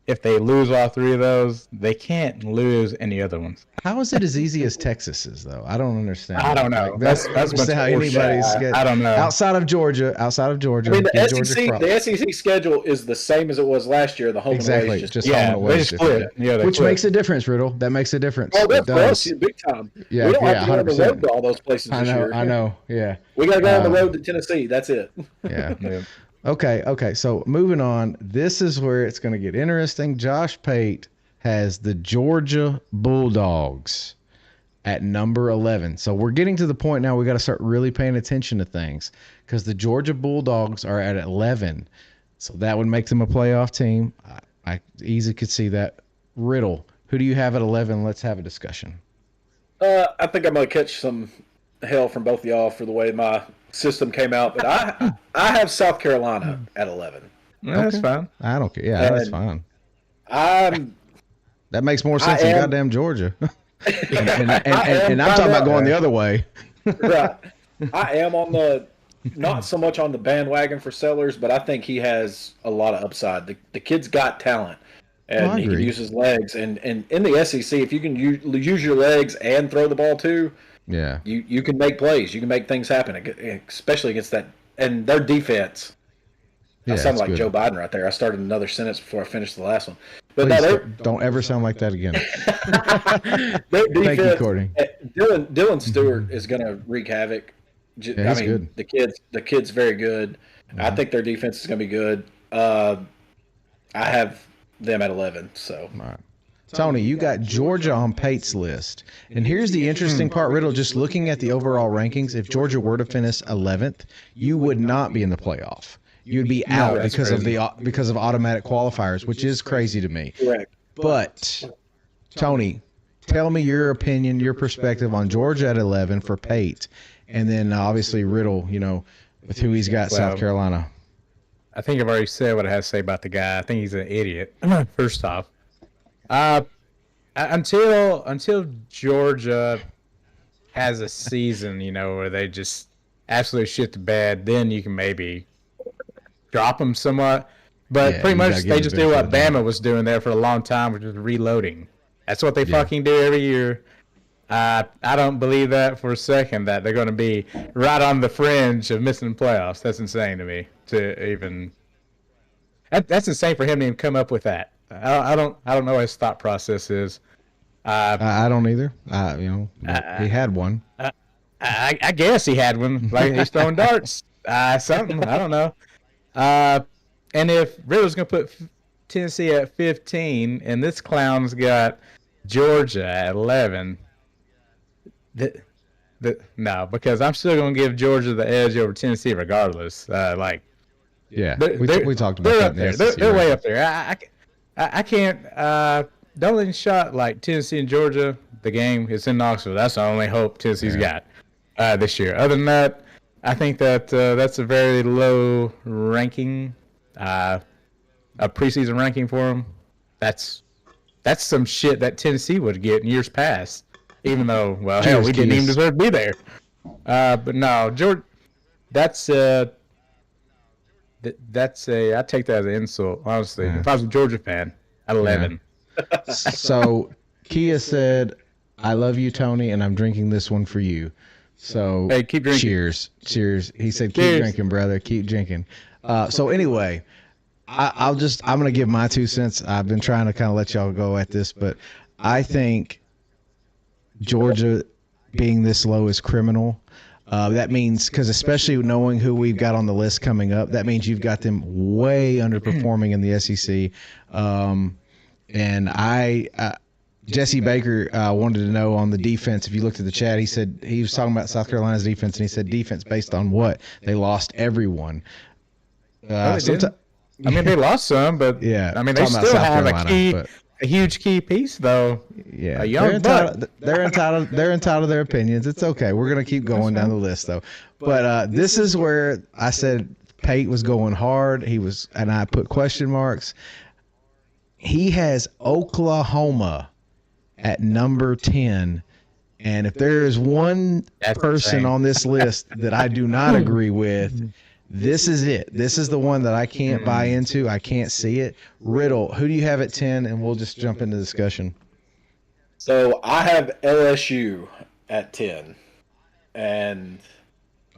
if they lose all 3 of those, they can't lose any other ones. How is it as easy as Texas's, though? I don't understand. I don't know. Like, that's how anybody's I don't know. Outside of Georgia. I mean, the SEC schedule is the same as it was last year. The home and away is just home and away. Which makes a difference, Riddle. That makes a difference. Oh, that's for us, big time. Yeah, we don't have to go 100%. on the road to all those places this year. I know. Yeah. We got to go on the road to Tennessee. That's it. Yeah. Okay. So moving on. This is where it's going to get interesting. Josh Pate has the Georgia Bulldogs at number 11. So we're getting to the point now we got to start really paying attention to things, because the Georgia Bulldogs are at 11. So that would make them a playoff team. I easily could see that. Riddle, who do you have at 11? Let's have a discussion. I think I'm going to catch some hell from both of y'all for the way my system came out, but I have South Carolina at 11. That's fine. I don't care. Yeah, that's fine. That makes more sense than goddamn Georgia. and I'm talking about going the other way. Right. I am on the not so much on the bandwagon for Sellers, but I think he has a lot of upside. The kid's got talent, and he can use his legs. And in the SEC, if you can use your legs and throw the ball too, yeah, you can make plays. You can make things happen, especially against that and their defense. I sound like Joe Biden right there. I started another sentence before I finished the last one. But please, don't ever sound like that again. Their defense, thank you, Courtney. Dylan Stewart is going to wreak havoc. Yeah, he's good. The kid's very good. Mm-hmm. I think their defense is going to be good. I have them at 11. So, all right. Tony, you got Georgia on Pate's list. And here's the interesting part, Riddle. Just looking at the overall rankings, if Georgia were to finish 11th, you would not be in the playoff. You'd be out because of automatic qualifiers, which is crazy to me. Correct. But Tony, tell me your opinion, your perspective on Georgia at 11 for Pate, and then obviously Riddle, with who he's got, South Carolina. I think I've already said what I have to say about the guy. I think he's an idiot. First off, until Georgia has a season, where they just absolutely shit the bed, then you can maybe drop them somewhat, but pretty much they just do what Bama was doing there for a long time, which is reloading. That's what they fucking do every year. I don't believe that for a second that they're going to be right on the fringe of missing the playoffs. That's insane to me. That's insane for him to even come up with that. I don't know what his thought process is. I don't either. He had one. I guess he had one. Like he's throwing darts. Something. I don't know. And if Riddle's going to put Tennessee at 15 and this clown's got Georgia at 11, no, because I'm still going to give Georgia the edge over Tennessee regardless. We talked about that. They're way up there. I can't. The only shot like Tennessee and Georgia, the game is in Knoxville. That's the only hope Tennessee's got this year. Other than that, I think that that's a very low ranking, a preseason ranking for them. That's some shit that Tennessee would get in years past, even though, we didn't even deserve to be there. But no, Georgia, I take that as an insult, honestly. If I was a Georgia fan at 11. So Kia said, "I love you, Tony, and I'm drinking this one for you." So hey, keep drinking. Cheers. He said, "Keep drinking, brother. Keep drinking." So anyway, I'm gonna give my 2 cents. I've been trying to kind of let y'all go at this, but I think Georgia being this low is criminal. That means, because especially knowing who we've got on the list coming up, that means you've got them way underperforming in the SEC. And Jesse Baker wanted to know on the defense. If you looked at the chat, he said he was talking about South Carolina's defense, and he said defense based on what? They lost everyone. They lost some, but they still have a huge key piece, though. Yeah, they're entitled to their opinions. It's okay. We're gonna keep going down the list, though. But this is where I said Pate was going hard. And I put question marks. He has Oklahoma at number 10. And if there is one person on this list that I do not agree with, this is it. This is the one that I can't buy into. I can't see it. Riddle, who do you have at 10? And we'll just jump into discussion. So I have LSU at 10. And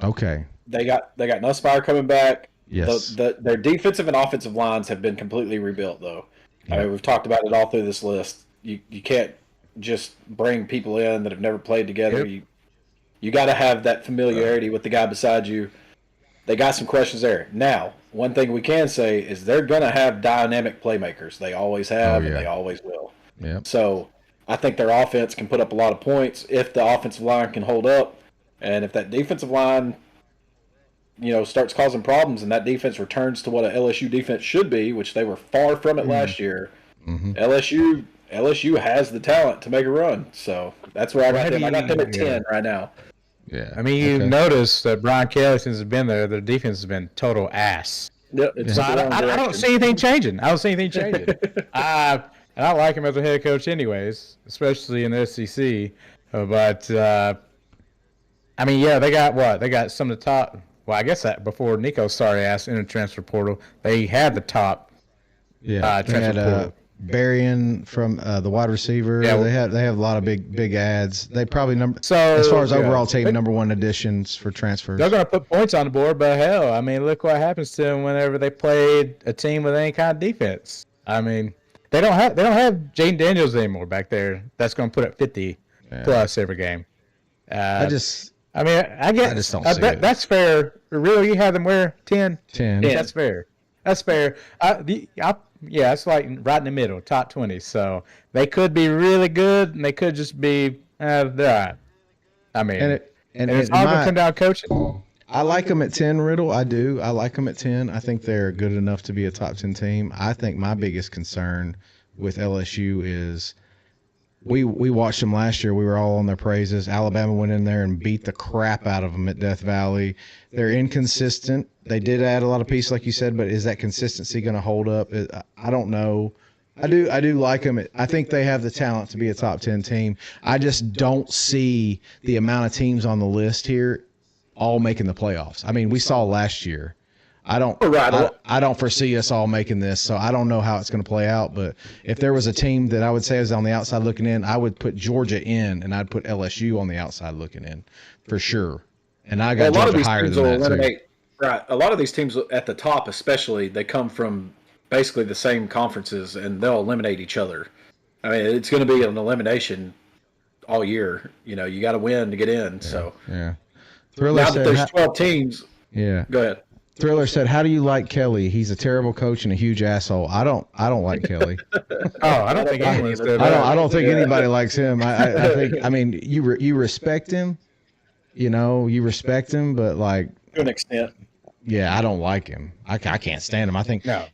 okay, they got Nussmeier coming back. Yes. Their defensive and offensive lines have been completely rebuilt, though. I mean, we've talked about it all through this list. You can't just bring people in that have never played together. Yep. You got to have that familiarity with the guy beside you. They got some questions there. Now, one thing we can say is they're going to have dynamic playmakers. They always have, and they always will. Yep. So I think their offense can put up a lot of points if the offensive line can hold up. And if that defensive line, starts causing problems and that defense returns to what an LSU defense should be, which they were far from it last year, LSU has the talent to make a run. So that's where I got them. I got them at 10 right now. Yeah. I mean, you notice that Brian Kelly, since he's been there, their defense has been total ass. Yeah, it's So the wrong I don't direction. see anything changing. I don't see anything changing. And I like him as a head coach, anyways, especially in the SEC. But I mean, yeah, they got what? They got some of the top. Well, I guess that before Nico started asking in the transfer portal, they had the top. Yeah, they transfer had portal. Berrien from the wide receiver. Yeah, they have a lot of big ads. They probably So as far as yeah, overall team number one additions for transfers. they're going to put points on the board, but hell, I mean, look what happens to them whenever they played a team with any kind of defense. I mean, they don't have Jaden Daniels anymore back there. That's going to put up 50 plus every game. I guess I just don't see it. That's fair. Really, you have them wear 10? 10. Yeah. That's fair. That's fair. Yeah, it's like right in the middle, top 20. So they could be really good, and they could just be they're all right. I mean, and it's all going to come down to coaching. I like them at 10, Riddle. I do. I like them at 10. I think they're good enough to be a top 10 team. I think my biggest concern with LSU is we watched them last year. We were all on their praises. Alabama went in there and beat the crap out of them at Death Valley. They're inconsistent. They did add a lot of pieces, like you said, but is that consistency going to hold up? I don't know. I do like them. I think they have the talent to be a top 10 team. I just don't see the amount of teams on the list here all making the playoffs. I mean, we saw last year. I don't foresee us all making this, so I don't know how it's going to play out. But if there was a team that I would say is on the outside looking in, I would put Georgia in, and I'd put LSU on the outside looking in for sure. And I got Georgia higher than that too. Right, a lot of these teams at the top, especially, they come from basically the same conferences, and they'll eliminate each other. I mean, it's going to be an elimination all year. You know, you got to win to get in. So yeah. Now that there's 12 teams, yeah. Go ahead. Thriller said, "How do you like Kelly? He's a terrible coach and a huge asshole." I don't like Kelly. I don't think anyone said I that. don't think anybody likes him. I think. I mean, you respect him. You know, you respect him, but like To an extent. Yeah, I don't like him. I can't stand him. I think No.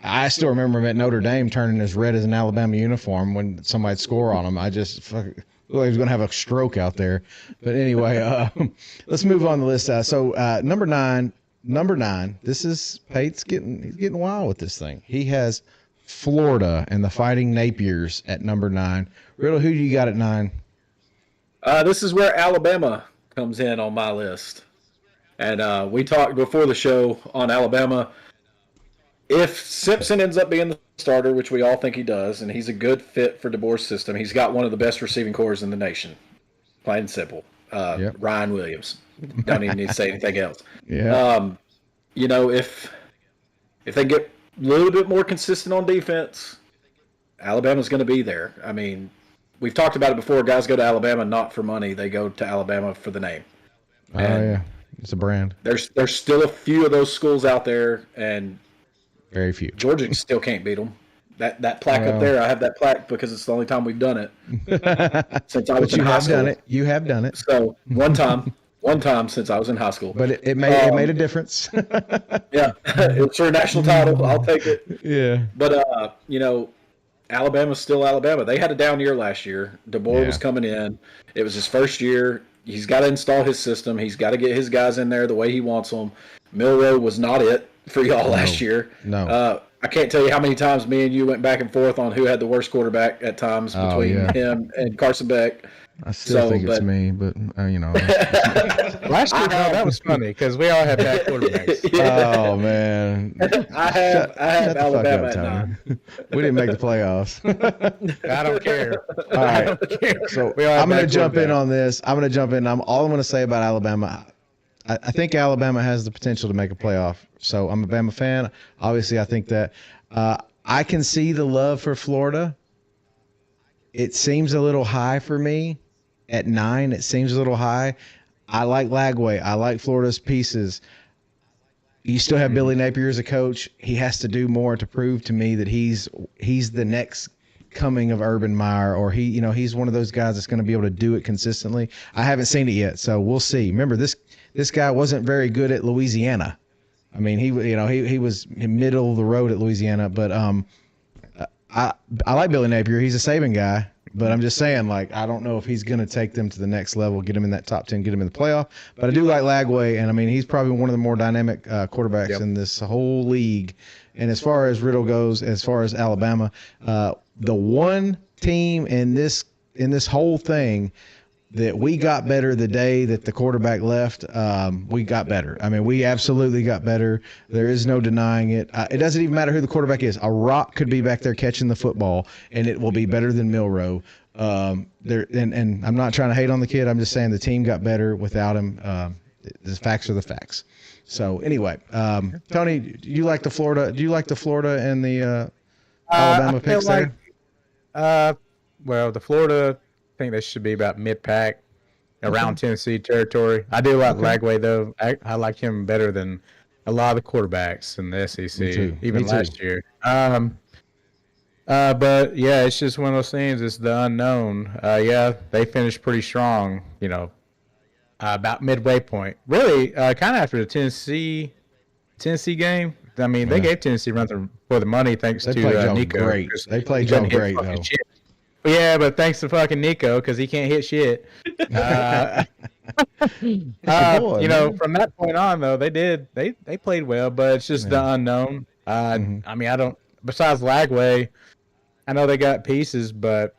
I still remember him at Notre Dame turning as red as an Alabama uniform when somebody'd score on him. I just looked like he was going to have a stroke out there. But anyway, let's move on the list. So number nine, this is Pate's getting wild with this thing. He has Florida and the Fighting Napiers at number 9. Riddle, who do you got at 9? This is where Alabama comes in on my list. And we talked before the show on Alabama. If Simpson ends up being the starter, which we all think he does, and he's a good fit for DeBoer's system, he's got one of the best receiving corps in the nation. Plain and simple. Yep. Ryan Williams. Don't even need to say anything else. Yeah. You know, if they get a little bit more consistent on defense, Alabama's going to be there. I mean, we've talked about it before. Guys go to Alabama not for money. They go to Alabama for the name. Yeah. It's a brand. There's still a few of those schools out there, and very few. Georgia still can't beat them. That plaque up there, I have that plaque because it's the only time we've done it since I was in high school. Done it. You have done it. So one time since I was in high school. But it made a difference. Yeah, it's for a national title. I'll take it. Yeah. But you know, Alabama's still Alabama. They had a down year last year. DeBoer was coming in. It was his first year. He's got to install his system. He's got to get his guys in there the way he wants them. Milroe was not it for y'all last year. No. I can't tell you how many times me and you went back and forth on who had the worst quarterback at times between him and Carson Beck. I still think it's me, but you know. Last year, that was funny because we all had bad quarterbacks. Oh man, I have Alabama at Tony. 9. We didn't make the playoffs. I don't care. All right, so I'm going to jump in on this. I'm going to jump in. All I'm going to say about Alabama, I think Alabama has the potential to make a playoff. So I'm a Bama fan. Obviously, I think that I can see the love for Florida. It seems a little high for me. At 9, it seems a little high. I like Lagway. I like Florida's pieces. You still have Billy Napier as a coach. He has to do more to prove to me that he's the next coming of Urban Meyer, or he's one of those guys that's going to be able to do it consistently. I haven't seen it yet, so we'll see. Remember, this guy wasn't very good at Louisiana. I mean, he was middle of the road at Louisiana, but I like Billy Napier. He's a Saban guy. But I'm just saying, like, I don't know if he's going to take them to the next level, get him in that top 10, get him in the playoff. But I do like Lagway, and I mean, he's probably one of the more dynamic quarterbacks in this whole league. And as far as Riddle goes, as far as Alabama, the one team in this whole thing that we got better the day that the quarterback left, we got better. I mean, we absolutely got better. There is no denying it. It doesn't even matter who the quarterback is. A rock could be back there catching the football, and it will be better than Milroe. And I'm not trying to hate on the kid. I'm just saying the team got better without him. The facts are the facts. So anyway, Tony, do you like the Florida and the Alabama picks there? Well, the Florida, I think they should be about mid-pack, around Tennessee territory. I do like Lagway, though. I like him better than a lot of the quarterbacks in the SEC, even last year. But, yeah, it's just one of those things. It's the unknown. Yeah, they finished pretty strong, about midway point. Really, kind of after the Tennessee game. I mean, they gave Tennessee run for the money thanks to Nico. Great. They played Joe great, though. Yeah, but thanks to fucking Nico because he can't hit shit. From that point on though, they played well, but it's just the unknown. I mean, besides Lagway, I know they got pieces, but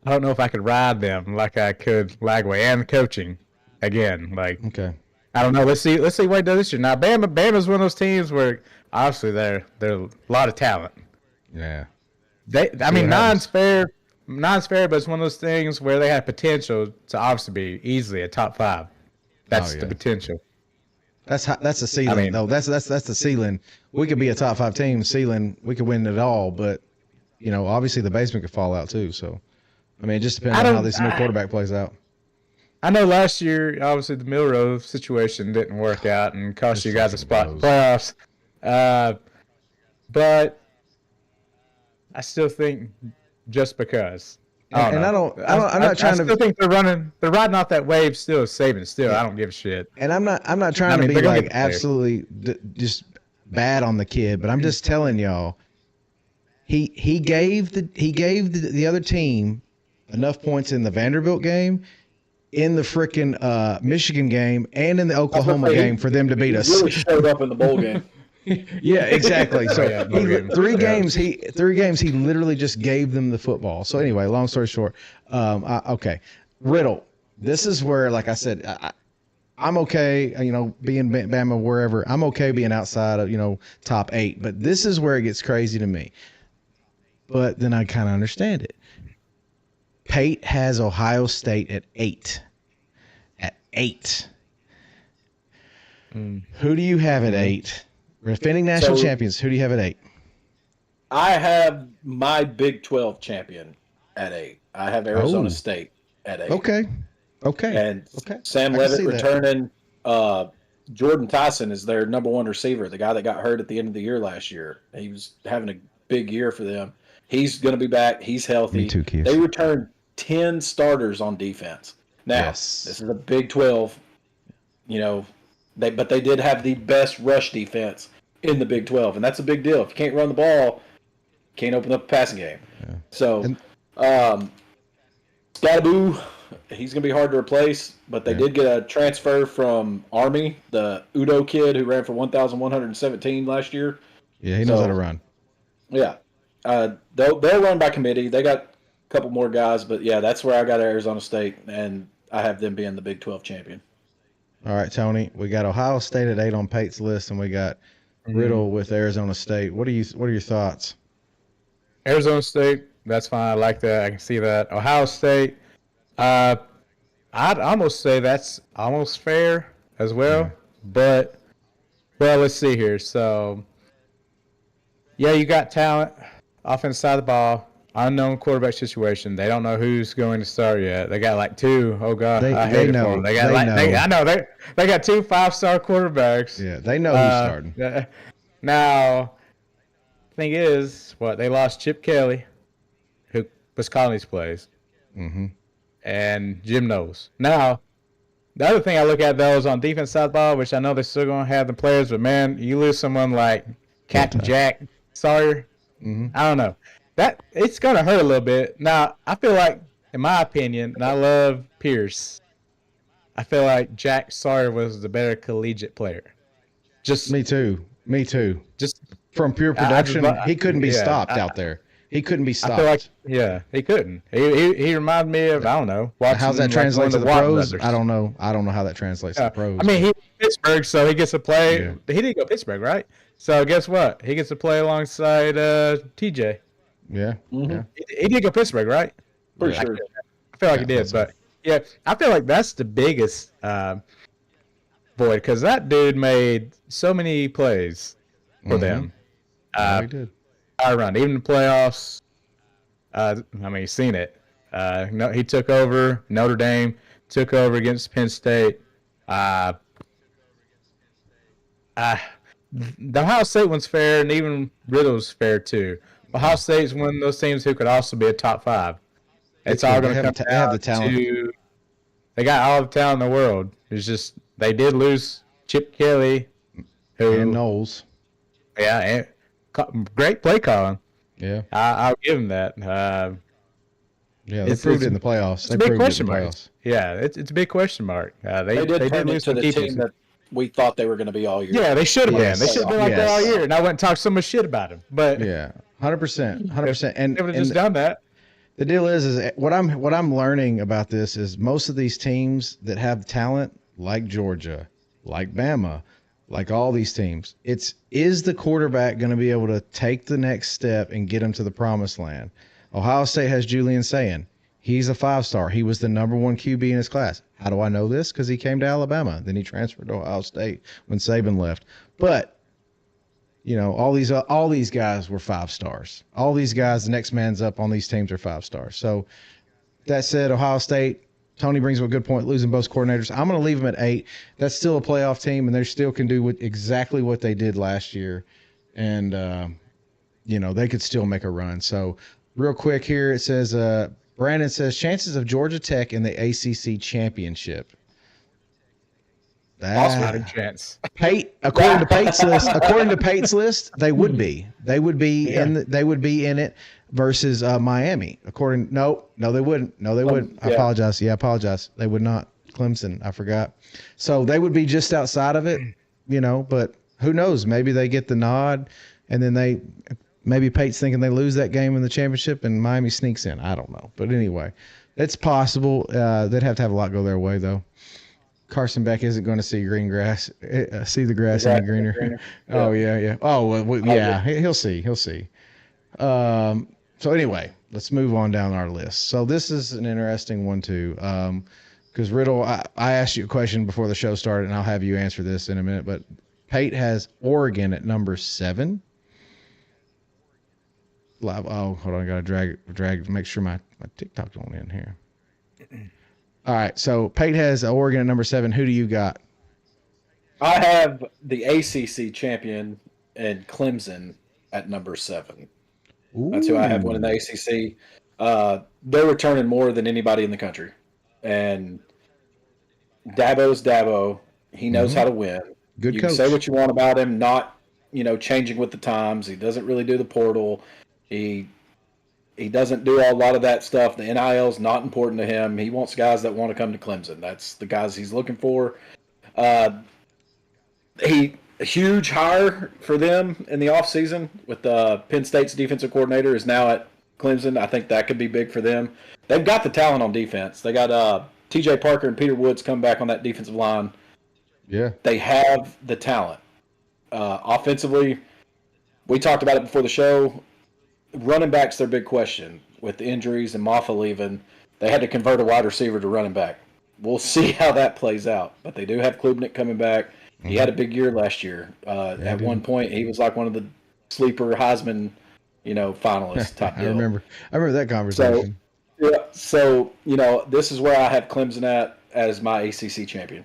I don't know if I could ride them like I could Lagway and the coaching again. Like, I don't know. Let's see what he does this year. Now, Bama's one of those teams where obviously they're a lot of talent. Yeah. Nine's fair, but it's one of those things where they have potential to obviously be easily a top 5. That's the potential. That's the ceiling, though. That's the ceiling. We could be a top 5 team. Ceiling, we could win it all, but obviously the basement could fall out too. So, I mean, it just depends on how this new quarterback plays out. I know last year, obviously the Milroe situation didn't work out and cost you guys a spot in playoffs. But I still think just because. I'm not trying to. I still think they're riding off that wave still, saving still. Yeah. I don't give a shit. And I'm not trying to be like absolutely just bad on the kid, but I'm just telling y'all, he gave the other team enough points in the Vanderbilt game, in the freaking Michigan game, and in the Oklahoma game for them to beat us. He really showed up in the bowl game. Yeah, exactly. So three games he literally just gave them the football. So anyway, long story short, okay, Riddle. This is where, like I said, I'm okay. Being Bama wherever, I'm okay being outside of top 8. But this is where it gets crazy to me. But then I kind of understand it. Pate has Ohio State at 8. At 8. Who do you have at 8? Defending national champions. Who do you have at 8? I have my Big 12 champion at 8. I have Arizona State at 8. Okay. And Sam Leavitt returning. Jordan Tyson is their number 1 receiver, the guy that got hurt at the end of the year last year. He was having a big year for them. He's going to be back. He's healthy. Me too, Keith. They returned 10 starters on defense. Now, this is a Big 12. But they did have the best rush defense in the Big 12, and that's a big deal. If you can't run the ball, you can't open up a passing game. Yeah. So, Scadaboo, he's going to be hard to replace, but they did get a transfer from Army, the Udo kid who ran for 1,117 last year. Yeah, he knows how to run. Yeah. They'll run by committee. They got a couple more guys, but yeah, that's where I got Arizona State, and I have them being the Big 12 champion. All right, Tony, we got Ohio State at 8 on Pate's list, and we got Riddle with Arizona State. What are your thoughts? Arizona State, that's fine. I like that. I can see that. Ohio State, I'd almost say that's almost fair as well. But, let's see here. So, yeah, you got talent, offense side of the ball, unknown quarterback situation. They don't know who's going to start yet. They got like 2. Oh God, I hate it for them. They got 2 5-star quarterbacks. Yeah, they know who's starting. Now, the thing is, they lost Chip Kelly, who was calling these plays, and Jim Knowles. Now, the other thing I look at though is on defense side of the ball, which I know they're still going to have the players, but man, you lose someone like Captain Jack Sawyer. I don't know. that it's gonna hurt a little bit. Now, I feel like, in my opinion, and I love Pierce, I feel like Jack Sawyer was the better collegiate player. Just Me too. Just From pure production, he couldn't be stopped I, out there. He couldn't be stopped. I feel like he couldn't. He reminded me of, I don't know. How's that translate to the pros? Brothers. I don't know how that translates to the pros. I mean, he Pittsburgh, so he gets to play. Yeah. He didn't go Pittsburgh, right? So guess what? He gets to play alongside TJ. Yeah. Mm-hmm. Yeah. He did go Pittsburgh, right? Pretty sure. I feel like he did, but yeah, I feel like that's the biggest void, because that dude made so many plays for them. He did. I run even the playoffs. I mean, you've seen it. No, he took over Notre Dame, took over against Penn State. The Ohio State one's fair, and even Riddle's fair too. Ohio State's one of those teams who could also be a top 5. It's all going to come down the talent. to they got all the talent in the world. It's just they did lose Chip Kelly, and Knowles. Yeah, and great play calling. Yeah, I'll give him that. They proved it in the playoffs. It's a big question mark. Yeah, it's a big question mark. They did turn lose into the some team that we thought they were going to be all year. Yeah, they should have Yes. been. They should have been like that all year. And I went and talked so much shit about him. But yeah, 100%. And they would have just done that. The deal is what I'm learning about this is most of these teams that have talent, like Georgia, like Bama, like all these teams, is the quarterback going to be able to take the next step and get them to the promised land? Ohio State has Julian Sayin. He's a 5-star. He was the number 1 QB in his class. How do I know this? Because he came to Alabama. Then he transferred to Ohio State when Saban left. But all these guys were 5 stars. All these guys, the next man's up on these teams are 5 stars. So that said, Ohio State, Tony brings up a good point, losing both coordinators. I'm going to leave them at 8. That's still a playoff team, and they still can do exactly what they did last year. And, they could still make a run. So real quick here, it says, Brandon says, chances of Georgia Tech in the ACC championship. Not a chance. According to Pate's list, they would be. They would be in it versus Miami. No, they wouldn't. No, they wouldn't. I apologize. Yeah, I apologize. They would not. Clemson, I forgot. So they would be just outside of it, but who knows? Maybe they get the nod, and then maybe Pate's thinking they lose that game in the championship and Miami sneaks in. I don't know. But anyway, it's possible. They'd have to have a lot go their way, though. Carson Beck isn't going to see see the grass any greener. Oh, yeah. Oh, well, yeah, he'll see. So anyway, let's move on down our list. So this is an interesting one, too, because Riddle, I asked you a question before the show started, and I'll have you answer this in a minute, but Pate has Oregon at number 7. Oh, hold on, I got to drag, make sure my TikTok's on in here. All right, so Pate has Oregon at number 7. Who do you got? I have the ACC champion and Clemson at number 7. Ooh. That's who I have winning the ACC. They're returning more than anybody in the country, and Dabo's Dabo. He knows how to win. Good you coach. can say what you want about him, not changing with the times. He doesn't really do the portal. He doesn't do a lot of that stuff. The NIL is not important to him. He wants guys that want to come to Clemson. That's the guys he's looking for. A huge hire for them in the offseason with Penn State's defensive coordinator is now at Clemson. I think that could be big for them. They've got the talent on defense. They got TJ Parker and Peter Woods come back on that defensive line. Yeah. They have the talent. Offensively, we talked about it before the show. Running back's their big question. With the injuries and Moffa leaving, they had to convert a wide receiver to running back. We'll see how that plays out. But they do have Klubnik coming back. He had a big year last year. At one point, he was like one of the sleeper Heisman, finalists. Top deal. I remember that conversation. So this is where I have Clemson at as my ACC champion.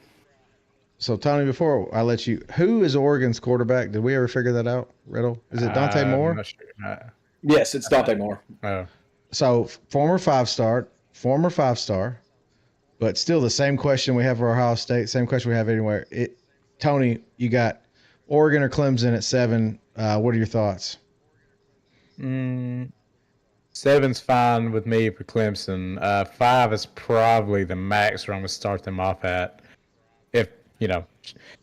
So, Tony, before I let you, who is Oregon's quarterback? Did we ever figure that out, Riddle? Is it Dante Moore? I'm not sure. Yes, it's Dante Moore. Oh. So, former 5-star, but still the same question we have for Ohio State, same question we have anywhere. Tony, you got Oregon or Clemson at 7. What are your thoughts? 7's fine with me for Clemson. 5 is probably the max where I'm gonna start them off at. If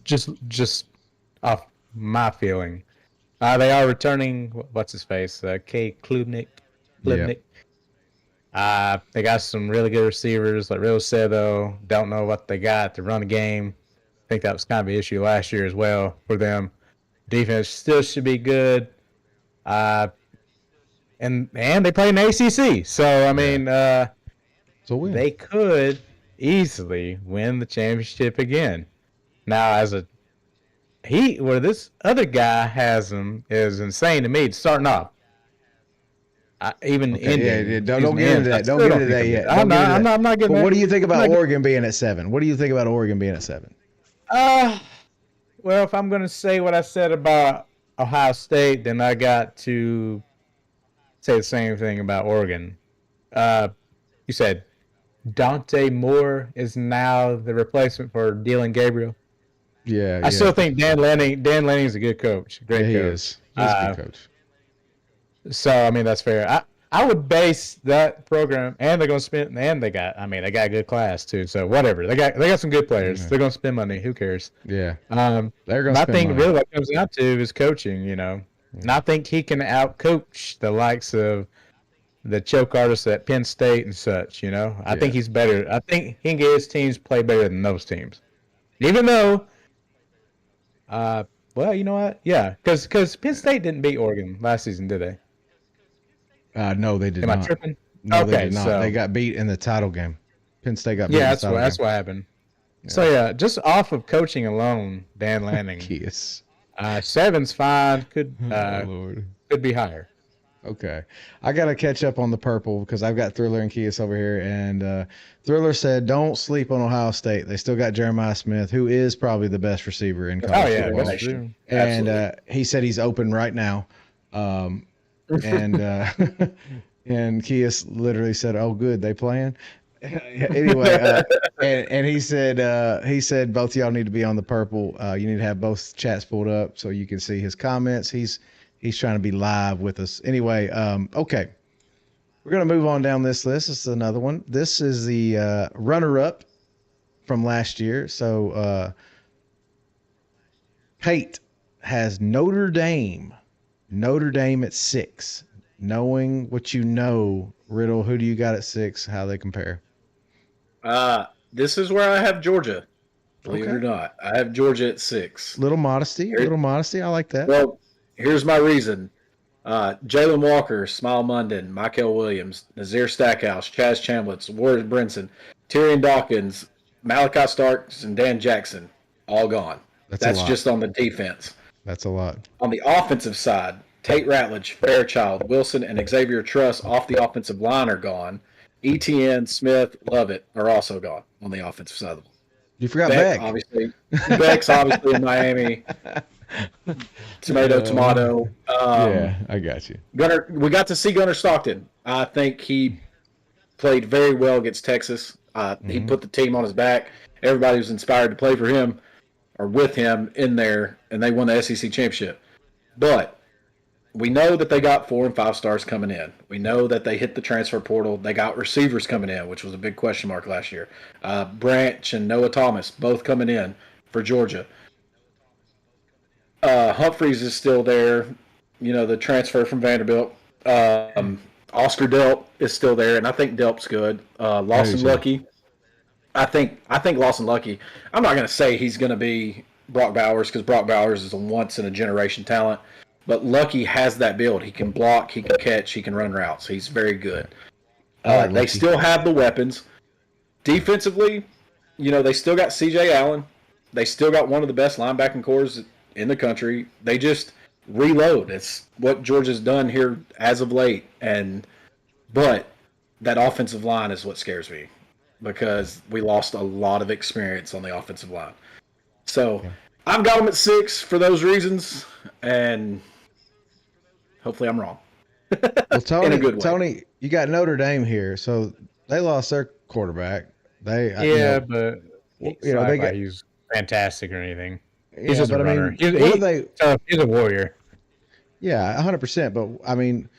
just off my feeling. They are returning. What's his face? K. Klubnik. Yep. They got some really good receivers like Real Cedo. Don't know what they got to run the game. I think that was kind of an issue last year as well for them. Defense still should be good. And they play in the ACC. So, I mean, they could easily win the championship again. Now, where this other guy has them is insane to me. Starting off. Don't get into that. Don't get into that yet. I'm not getting. But what do you think about Oregon being at 7? What do you think about Oregon being at 7? Well, if I'm going to say what I said about Ohio State, then I got to say the same thing about Oregon. You said Dante Moore is now the replacement for Dylan Gabriel. Yeah, I still think Dan Lanning is a good coach. Great coach. He is. He's a good coach. So I mean that's fair. I would base that program, and they're going to spend, and they got a good class too. So whatever, they got some good players. Yeah. They're going to spend money. Who cares? Yeah. They're going to. I think money. Really what it comes down to is coaching. And I think he can outcoach the likes of the choke artists at Penn State and such. I think he's better. I think he can get his teams play better than those teams, even though. Well, you know what? Yeah, because Penn State didn't beat Oregon last season, did they? No, they did not. Am I tripping? No, they did not. So, they got beat in the title game. Penn State got beat. Yeah, that's what happened. Yeah. So just off of coaching alone, Dan Lanning. Yes. 7's fine. Could be higher. Okay, I gotta catch up on the purple because I've got Thriller and Kias over here, and Thriller said don't sleep on Ohio State. They still got Jeremiah Smith, who is probably the best receiver in college football. That's true. And he said he's open right now. And Kias literally said, "Oh, good, they playing." Anyway, and he said both of y'all need to be on the purple. You need to have both chats pulled up so you can see his comments. He's trying to be live with us. Anyway, okay, we're gonna move on down this list. This is another one. This is the runner-up from last year. So Pate has Notre Dame at 6. Knowing what you know, Riddle, who do you got at 6? How they compare? This is where I have Georgia. Believe it or not, I have Georgia at 6. Little modesty. I like that. Well, here's my reason. Jalen Walker, Smile Munden, Michael Williams, Nazir Stackhouse, Chaz Chambliss, Warren Brinson, Tyrion Dawkins, Malachi Starks, and Dan Jackson, all gone. That's just on the defense. That's a lot. On the offensive side, Tate Ratledge, Fairchild, Wilson, and Xavier Truss off the offensive line are gone. ETN, Smith, Lovett are also gone on the offensive side of the ball. You forgot Beck. Obviously. Beck's obviously in Miami. Tomato. Yeah, I got you. We got to see Gunnar Stockton. I think he played very well against Texas. He put the team on his back. Everybody was inspired to play for him or with him in there, and they won the SEC championship. But we know that they got 4 and 5 stars coming in. We know that they hit the transfer portal. They got receivers coming in, which was a big question mark last year. Branch and Noah Thomas both coming in for Georgia. Humphreys is still there. The transfer from Vanderbilt. Oscar Delp is still there, and I think Delp's good. Lawson Lucky. I think Lawson Lucky. I'm not going to say he's going to be Brock Bowers because Brock Bowers is a once-in-a-generation talent. But Lucky has that build. He can block, he can catch, he can run routes. He's very good. They still have the weapons. Defensively, they still got C.J. Allen. They still got one of the best linebacking cores in the country. They just reload. It's what Georgia's done here as of late. But that offensive line is what scares me because we lost a lot of experience on the offensive line. So I've got them at 6 for those reasons, and hopefully I'm wrong. Well, Tony, in a good way. Tony, you got Notre Dame here, so they lost their quarterback. But he's fantastic or anything. He's just a runner. He's a warrior. Yeah, 100%. But I mean,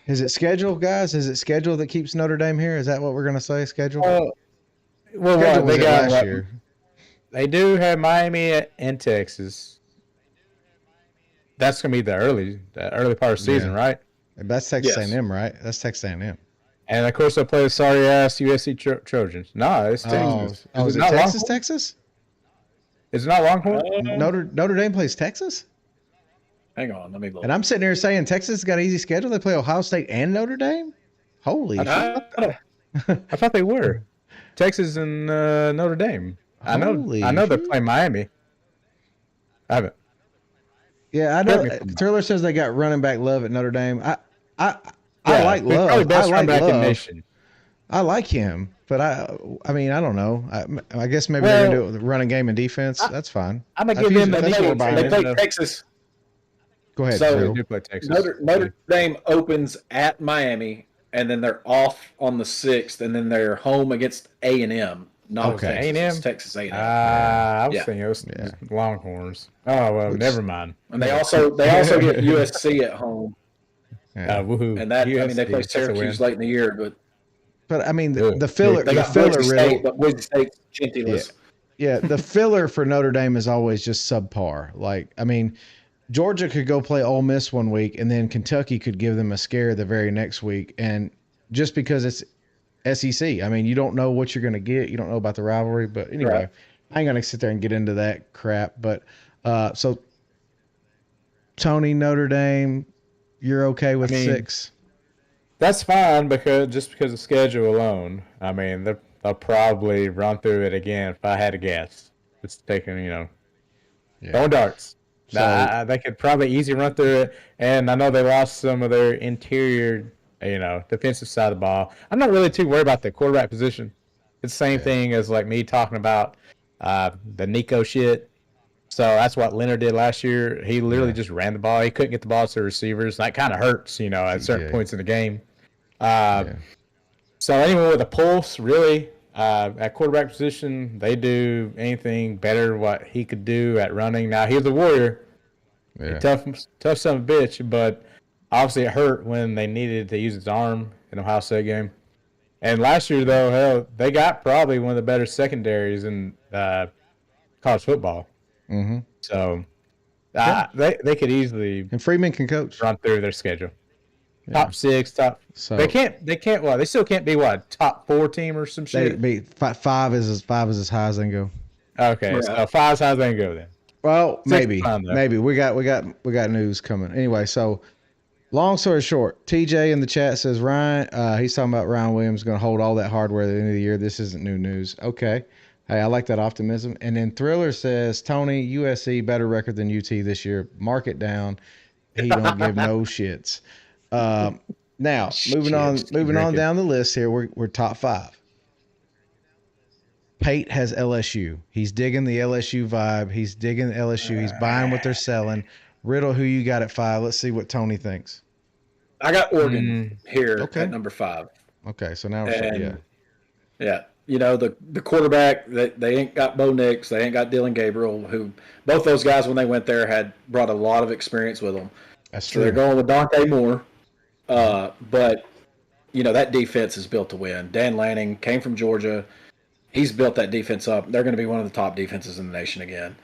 Is it schedule, guys? Is it schedule that keeps Notre Dame here? Is that what we're gonna say? Schedule. Well, Schedule what was they it got last year. They do have Miami and Texas. That's gonna be the early part of the season, right? That's Texas Yes. A&M, right? That's Texas A&M. And of course, they play the sorry ass USC Trojans. No, it's Texas. Is it not Texas? Longhorn? Texas? Is it not Longhorn? Notre Dame plays Texas, Hang on, let me look. and I'm sitting here saying Texas has got an easy schedule. They play Ohio State and Notre Dame. Holy shit! I thought they were Texas and Notre Dame. I know they're playing Miami. I haven't. Yeah, I know. Thriller says they got running back Love at Notre Dame. I like Love. Probably best I running like back in the Love. nation. I like him, but I mean, I don't know. I guess maybe they're gonna do it with running game and defense. That's fine. I'm gonna give them That's more buying They in. play Texas. Go ahead. So- They Phil. do play Texas. Notre Dame opens at Miami, and then they're off on the 6th, and then they're home against A&M. Not Okay. Texas, A&M? it's Texas A&M. I was Yeah. thinking it was Yeah. Longhorns. Oh well, never mind. And they also get USC at home, Yeah. Woohoo! and that I mean they play USC, that's a win. Syracuse late in the year, but But I mean, Ugh. the filler, they the got filler Boise riddle. State, but Boise State's gentyless. Yeah, the filler for Notre Dame is always just subpar. Like, I mean, Georgia could go play Ole Miss one week, and then Kentucky could give them a scare the very next week. And just because it's SEC, I mean, you don't know what you're going to get. You don't know about the rivalry. But anyway, Right. I ain't going to sit there and get into that crap. But so, Tony, Notre Dame, you're okay with 6? That's fine because of schedule alone. I mean, they'll probably run through it again if I had to guess. It's taking throwing darts. So- They could probably easy run through it, and I know they lost some of their interior, defensive side of the ball. I'm not really too worried about the quarterback position. It's the same thing as like me talking about the Nico shit. So that's what Leonard did last year. He literally just ran the ball. He couldn't get the ball to the receivers. That kind of hurts, at certain points in the game. So anyone with a pulse, really, at quarterback position, they do anything better what he could do at running. Now, he's a warrior. Yeah. Tough son of a bitch, but obviously it hurt when they needed to use his arm in the Ohio State game. And last year, though, hell, they got probably one of the better secondaries in college football. Mm-hmm. So they could easily And Freeman can coach. run through their schedule. Top 6, So They can't. Well, they still can't be top 4 team or some they shit. be five is as high as they can go. Okay, Right. so 5's how they go then. Well, Six maybe, is fine, though. maybe we got news coming. Anyway, so long story short, TJ in the chat says Ryan. He's talking about Ryan Williams going to hold all that hardware at the end of the year. This isn't new news. Okay, hey, I like that optimism. And then Thriller says Tony USC better record than UT this year. Mark it down. He don't give no shits. Now moving on down the list here. We're top 5. Pate has LSU. He's digging the LSU vibe. He's digging LSU. He's buying what they're selling. Riddle, who you got at 5? Let's see what Tony thinks. I got Oregon here Okay. at number 5. Okay, so now we're And yeah, the quarterback they ain't got Bo Nix, they ain't got Dylan Gabriel, who both those guys when they went there had brought a lot of experience with them. that's So true. they're going with Dante Moore, but that defense is built to win. Dan Lanning came from Georgia. He's built that defense up. They're going to be one of the top defenses in the nation again.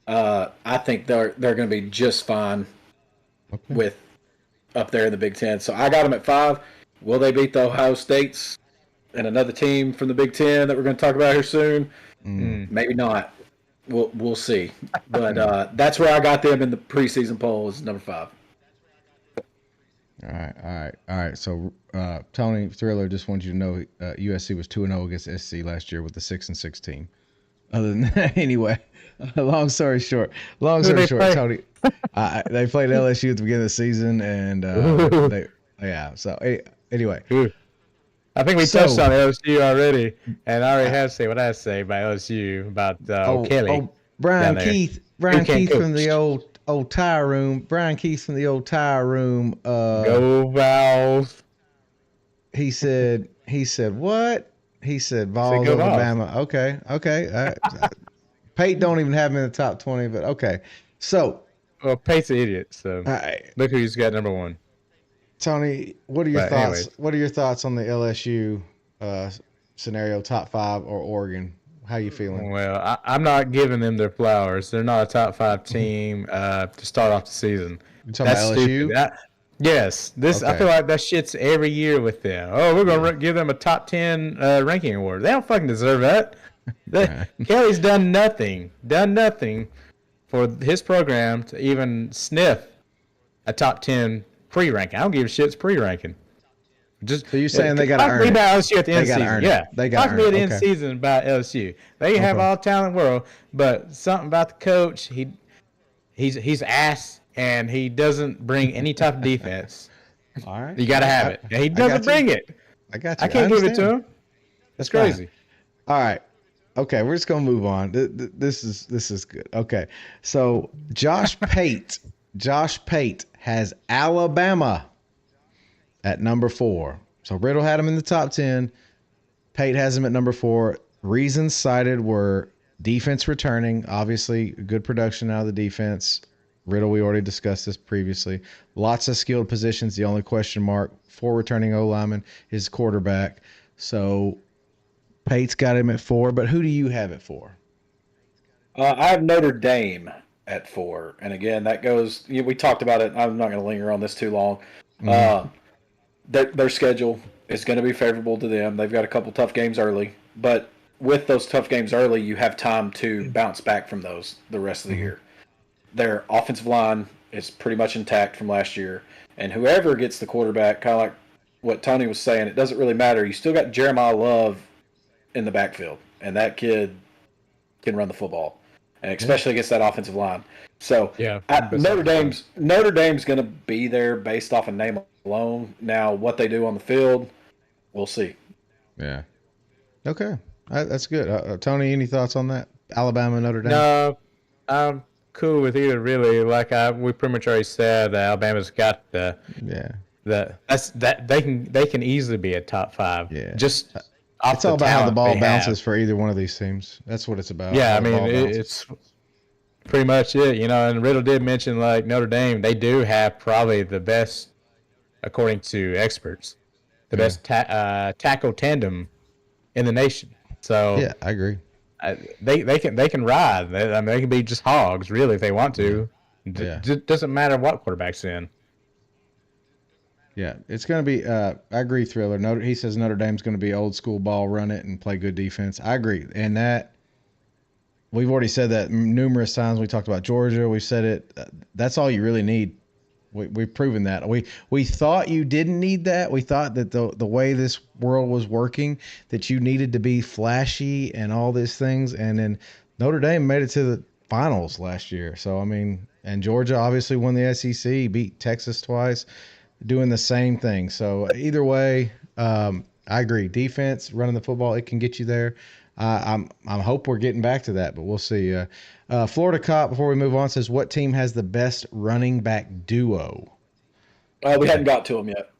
I think they're going to be just fine with up there in the Big Ten. So I got them at 5. Will they beat the Ohio States and another team from the Big Ten that we're going to talk about here soon? Maybe not. We'll see. But that's where I got them in the preseason poll is number 5. All right. So Tony Thriller just wanted you to know USC was 2-0 against SC last year with the 6-16. Other than that, anyway, long story short, play? Tony, they played LSU at the beginning of the season, and So anyway, I think we touched on LSU already, and I already had to say what I had to say about LSU about Kelly. Brian down there. Keith can't from the coach. old tire room. Brian Keith from the old tire room. Go Vols. He said what? He said Vols go over Vols. Bama. Okay. Pate don't even have him in the top 20, but okay. So, Well, Pate's an idiot, so all right. look who's got number 1. Tony, what are your But thoughts? anyways. What are your thoughts on the LSU scenario, top 5 or Oregon? How you feeling? Well, I'm not giving them their flowers. They're not a top 5 team to start off the season. You talking That's about LSU? stupid. Yes, I Okay. feel like that shit's every year with them. Oh, we're gonna give them a top 10 ranking award. They don't fucking deserve that. Kelly's done nothing for his program to even sniff a top 10 pre-ranking. I don't give a shit. It's pre-ranking. Just So you're saying they got to talk to earn me it? about LSU at the end of the gotta season. earn it. Yeah, They gotta talk to me earn at it. the end of Okay. the season about LSU. They have all talent in the world, but something about the coach, he's ass, and he doesn't bring any type of defense. All right. You got to have it. And he I got doesn't you. bring it. I got you. I can't give it to understand. him. That's crazy. All right. Okay, we're just gonna move on. This is good. Okay, so Josh Pate has Alabama at number 4. So Riddle had him in the top 10. Pate has him at number 4. Reasons cited were defense returning, obviously good production out of the defense. Riddle, we already discussed this previously. Lots of skilled positions. The only question mark for returning O-lineman is quarterback. So Pate's got him at 4, but who do you have it for? I have Notre Dame at 4, and again, that goes. We talked about it. I'm not going to linger on this too long. Their schedule is going to be favorable to them. They've got a couple tough games early, but with those tough games early, you have time to bounce back from those the rest of the year. Their offensive line is pretty much intact from last year, and whoever gets the quarterback, kind of like what Tony was saying, it doesn't really matter. You still got Jeremiah Love in the backfield, and that kid can run the football, and especially against that offensive line. So Yeah, Notre Dame's going to be there based off of name alone. Now, what they do on the field, we'll see. Yeah. Okay. That's good. Tony, any thoughts on that? Alabama, Notre Dame? No, I'm cool with either. Really, like we pretty much already said, Alabama's got the they can easily be a top 5. Yeah. Just it's all about how the ball bounces for either one of these teams. That's what it's about. Yeah, I mean, it's pretty much it, And Riddle did mention, like, Notre Dame, they do have probably the best, according to experts, the best tackle tandem in the nation. So yeah, I agree. They can ride. They can be just hogs, really, if they want to. It doesn't matter what quarterback's in. Yeah, it's going to be. I agree, Thriller. He says Notre Dame's going to be old school ball, run it, and play good defense. I agree, and that we've already said that numerous times. We talked about Georgia. We've said it. That's all you really need. We've proven that. We thought you didn't need that. We thought that the way this world was working, that you needed to be flashy and all these things, and then Notre Dame made it to the finals last year. So I mean, and Georgia obviously won the SEC, beat Texas twice. Doing the same thing. So either way, I agree. Defense, running the football, it can get you there. I hope we're getting back to that, but we'll see. Florida Cop, before we move on, says, what team has the best running back duo? We hadn't got to them yet.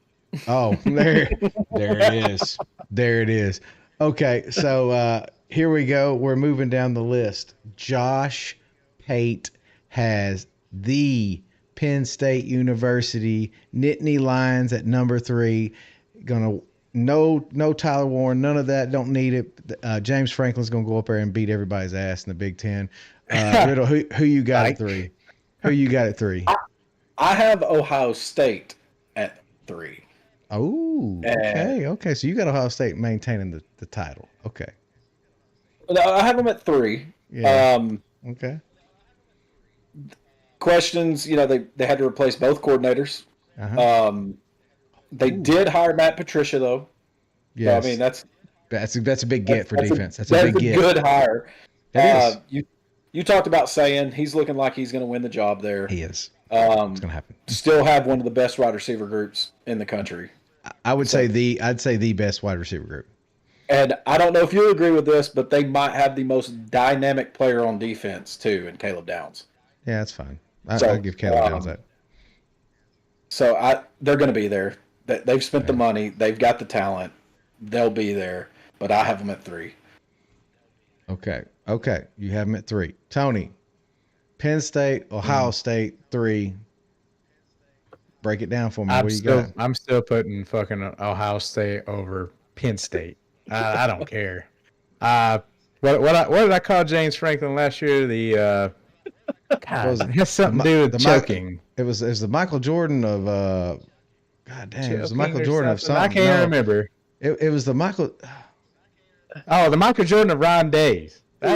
Oh, there it is. There it is. Okay, so here we go. We're moving down the list. Josh Pate has the Penn State University Nittany Lions at number 3. No Tyler Warren, none of that. Don't need it. James Franklin's gonna go up there and beat everybody's ass in the Big Ten. Riddle, who you got at 3? Who you got at 3? I have Ohio State at 3. Oh, okay. So you got Ohio State maintaining the title. Okay. I have them at 3. Yeah. Okay. Questions, they had to replace both coordinators. Uh-huh. They did hire Matt Patricia, though. Yes. So, I mean, that's a big get for defense. That's a big get. Good hire. It is. You talked about saying he's looking like he's going to win the job there. He is. It's going to happen. Still have one of the best wide receiver groups in the country. I'd say the best wide receiver group. And I don't know if you'll agree with this, but they might have the most dynamic player on defense too, in Caleb Downs. Yeah, that's fine. I'll give Caleb Downs that. So they're going to be there. They've spent the money. They've got the talent. They'll be there. But I have them at 3. Okay. You have them at 3. Tony, Penn State, Ohio State, 3. Break it down for me. What you got? I'm still putting fucking Ohio State over Penn State. I don't care. What did I call James Franklin last year? The God, it has something to do with choking. It was the Michael Jordan of God damn, it was the Michael Jordan of something. I can't remember. It was the Michael. Oh, the Michael Jordan of Ryan Days. Oh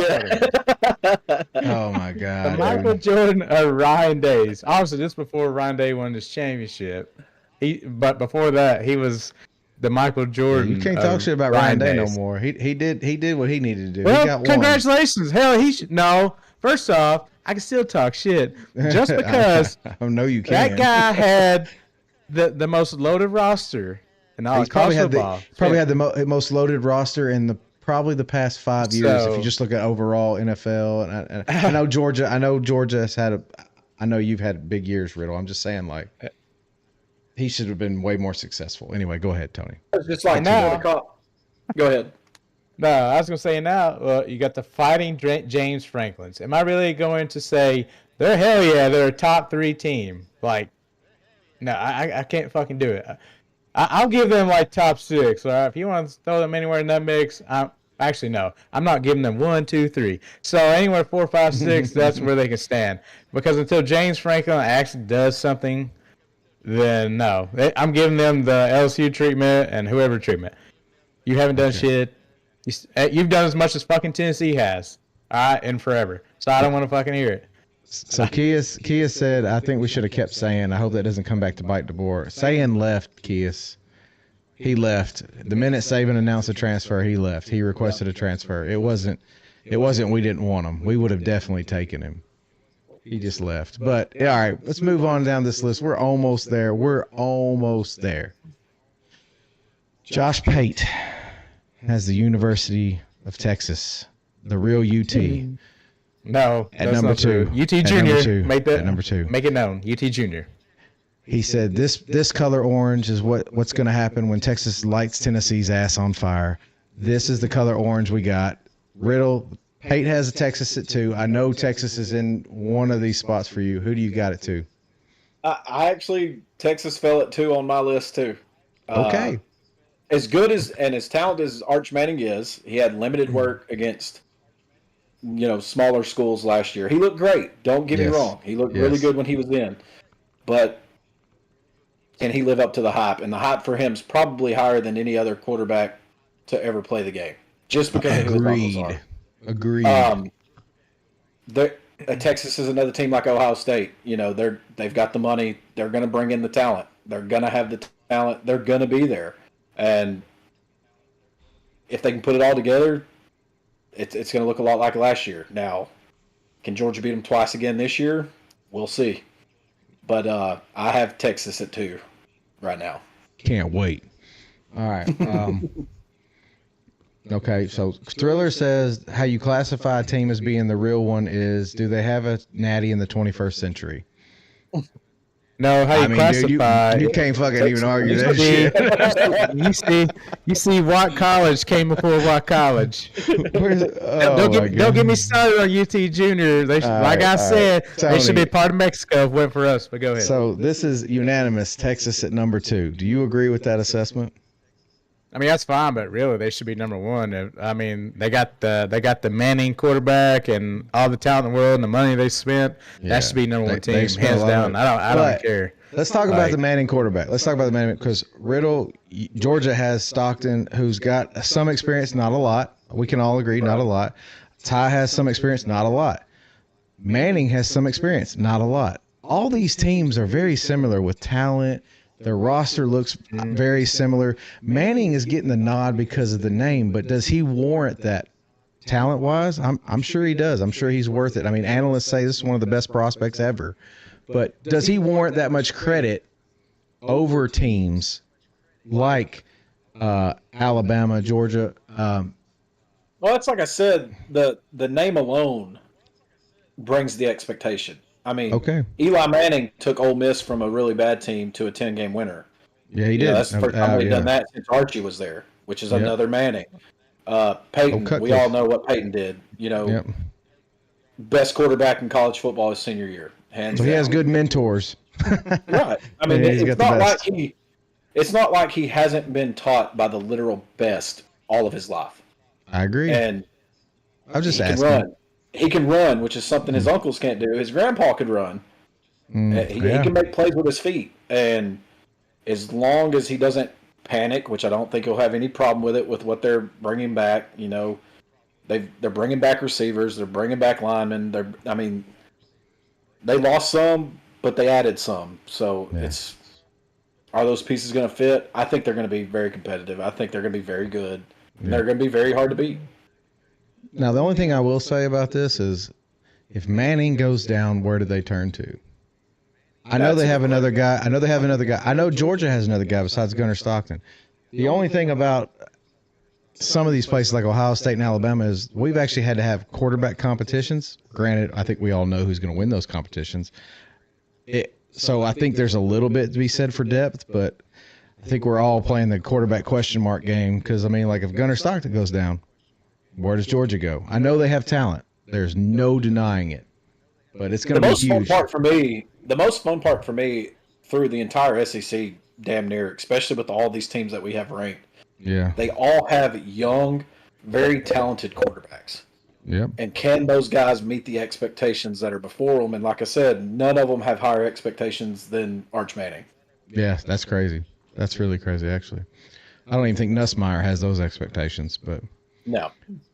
my God. The Michael Jordan of Ryan Days. Obviously, just before Ryan Day won his championship. But before that, he was the Michael Jordan. You can't talk shit about Ryan Day no more. He did what he needed to do. Well, he got congratulations. Hell, he should. No, first off, I can still talk shit just because. I know you can. That guy had the most loaded roster in all college football. Probably had the most loaded roster in probably the past 5 years. If you just look at overall NFL, and I know Georgia. I know Georgia has had I know you've had big years, Riddle. I'm just saying, like, he should have been way more successful. Anyway, go ahead, Tony. It's just like now. Go ahead. No, I was going to say now, you got the Fighting James Franklins. Am I really going to say they're a top 3 team? Like, no, I can't fucking do it. I'll give them like top 6. All right, if you want to throw them anywhere in that mix, actually no, I'm not giving them 1, 2, 3. So anywhere 4, 5, 6, that's where they can stand. Because until James Franklin actually does something, then no, I'm giving them the LSU treatment and whoever treatment. You haven't done shit. You've done as much as fucking Tennessee has, all right, and forever. So I don't want to fucking hear it. So Kia said, I think we should have kept saying. I hope that doesn't come back to bite DeBoer. Saying left, Kias. He left. The minute Saban announced a transfer, he left. He requested a transfer. It wasn't we didn't want him. We would have definitely taken him. He just left. But, all right, let's move on down this list. We're almost there. Josh Pate has the University of Texas, the real UT. No, at number 2. UT Junior. At number 2. Make it known. UT Junior. He said this color orange is what's going to happen when Texas lights Tennessee's ass on fire. This is the color orange we got. Riddle, Pate has a Texas at 2. I know Texas is in one of these spots for you. Who do you got it to? Texas fell at 2 on my list too. Okay. As good as and as talented as Arch Manning is, he had limited work against smaller schools last year. He looked great. Don't get me wrong. He looked really good when he was in. But can he live up to the hype? And the hype for him is probably higher than any other quarterback to ever play the game. Just because of who his uncles are. Agreed. Texas is another team like Ohio State. They've got the money. They're going to bring in the talent. They're going to have the talent. They're going to be there. And if they can put it all together, it's going to look a lot like last year. Now, can Georgia beat them twice again this year? We'll see. But I have Texas at 2 right now. Can't wait. All right. Okay, so Thriller says how you classify a team as being the real one is, do they have a natty in the 21st century? No, how you classify? Dude, you can't fucking even argue that shit. You see, Watt College came before Watt College. Don't get me started on UT Junior. They I said, Tony, they should be part of Mexico if it went for us. But go ahead. So this is unanimous. Texas at number 2. Do you agree with that assessment? I mean, that's fine, but really, they should be number 1. I mean, they got the Manning quarterback and all the talent in the world and the money they spent. Yeah, that should be number 1 team, hands down. I don't care. Let's talk about the Manning quarterback. Let's talk about the Manning because Riddle, Georgia has Stockton, who's got some experience, not a lot. We can all agree, not a lot. Ty has some experience, not a lot. Manning has some experience, not a lot. All these teams are very similar with talent. Their roster looks very similar. Manning is getting the nod because of the name, but does he warrant that talent-wise? I'm sure he does. I'm sure he's worth it. I mean, analysts say this is one of the best prospects ever. But does he warrant that much credit over teams like Alabama, Georgia? Well, it's like I said, the name alone brings the expectation. I mean, Eli Manning took Ole Miss from a really bad team to a 10-game winner. Yeah, he did. That's the first time they've done that since Archie was there, which is another Manning. Peyton, we all know what Peyton did. Best quarterback in college football his senior year. Hands down. He has good mentors. Right. I mean, He's got the best. it's not like he hasn't been taught by the literal best all of his life. I agree. And I'm just he asking. can run. He can run, which is something his uncles can't do. His grandpa could run. He can make plays with his feet, and as long as he doesn't panic, which I don't think he'll have any problem with it with what they're bringing back. You know, they're bringing back receivers, they're bringing back linemen. They lost some, but they added some. So are those pieces going to fit? I think they're going to be very competitive. I think they're going to be very good. And they're going to be very hard to beat. Now, the only thing I will say about this is, if Manning goes down, where do they turn to? I know they have another guy. I know Georgia has another guy besides Gunnar Stockton. The only thing about some of these places like Ohio State and Alabama is we've actually had to have quarterback competitions. Granted, I think we all know who's going to win those competitions. So I think there's a little bit to be said for depth, but I think we're all playing the quarterback question mark game because, I mean, like if Gunnar Stockton goes down, where does Georgia go? I know they have talent. There's no denying it, but it's going to be huge. The most fun part for me through the entire SEC, damn near, especially with all these teams that we have ranked, they all have young, very talented quarterbacks. Yep. And can those guys meet the expectations that are before them? And like I said, none of them have higher expectations than Arch Manning. Yeah, that's crazy. That's really crazy, actually. I don't even think Nussmeier has those expectations, but no.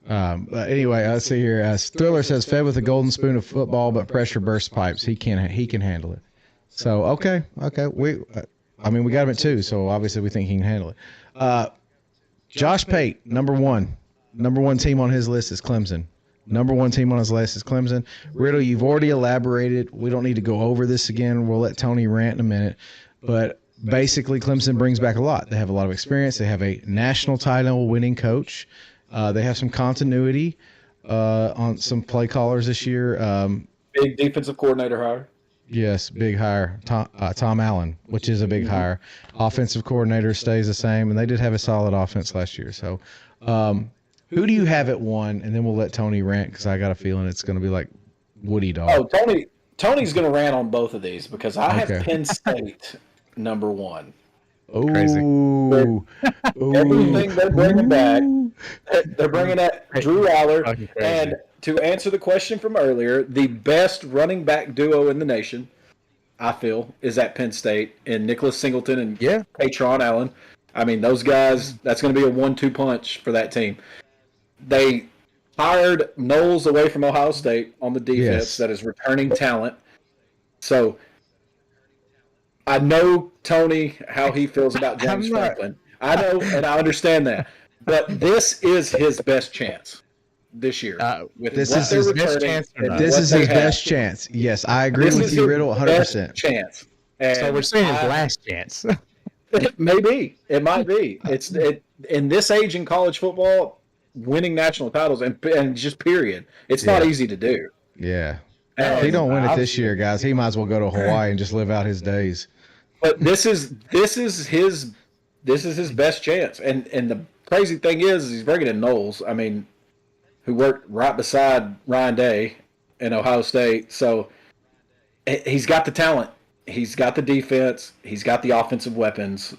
But anyway, let's see here. Thriller says, fed with a golden spoon of football, but pressure bursts pipes. He can handle it. So okay. We got him at 2, so obviously we think he can handle it. Josh Pate, number one team on his list is Clemson. Number one team on his list is Clemson. Riddle, you've already elaborated. We don't need to go over this again. We'll let Tony rant in a minute. But basically, Clemson brings back a lot. They have a lot of experience. They have a national title winning coach. They have some continuity on some play callers this year. Big defensive coordinator hire. Yes, big hire. Tom Allen, which is a big hire. Offensive coordinator stays the same, and they did have a solid offense last year. So who do you have at 1? And then we'll let Tony rant because I got a feeling it's going to be like Woody Dog. Oh, Tony's going to rant on both of these because I have Penn State number 1. Oh, crazy. Everything they're bringing back, they're bringing that Drew Aller. And to answer the question from earlier, the best running back duo in the nation, I feel, is at Penn State, and Nicholas Singleton and Patron Allen. I mean, those guys, that's going to be a 1-2 punch for that team. They hired Knowles away from Ohio State on the defense that is returning talent. So I know, Tony, how he feels about James Franklin. I know, and I understand that. But this is his best chance this year. This is his best chance. This is his best chance. Yes, I agree with you, Riddle, 100%. Chance. And so we're saying his last chance. It may be. It might be. In this age in college football, winning national titles and just period, it's not easy to do. Yeah. If he don't win it this year, guys, he might as well go to Hawaii and just live out his days. But this is his best chance. And the crazy thing is he's bringing in Knowles. I mean, who worked right beside Ryan Day in Ohio State. So he's got the talent. He's got the defense. He's got the offensive weapons.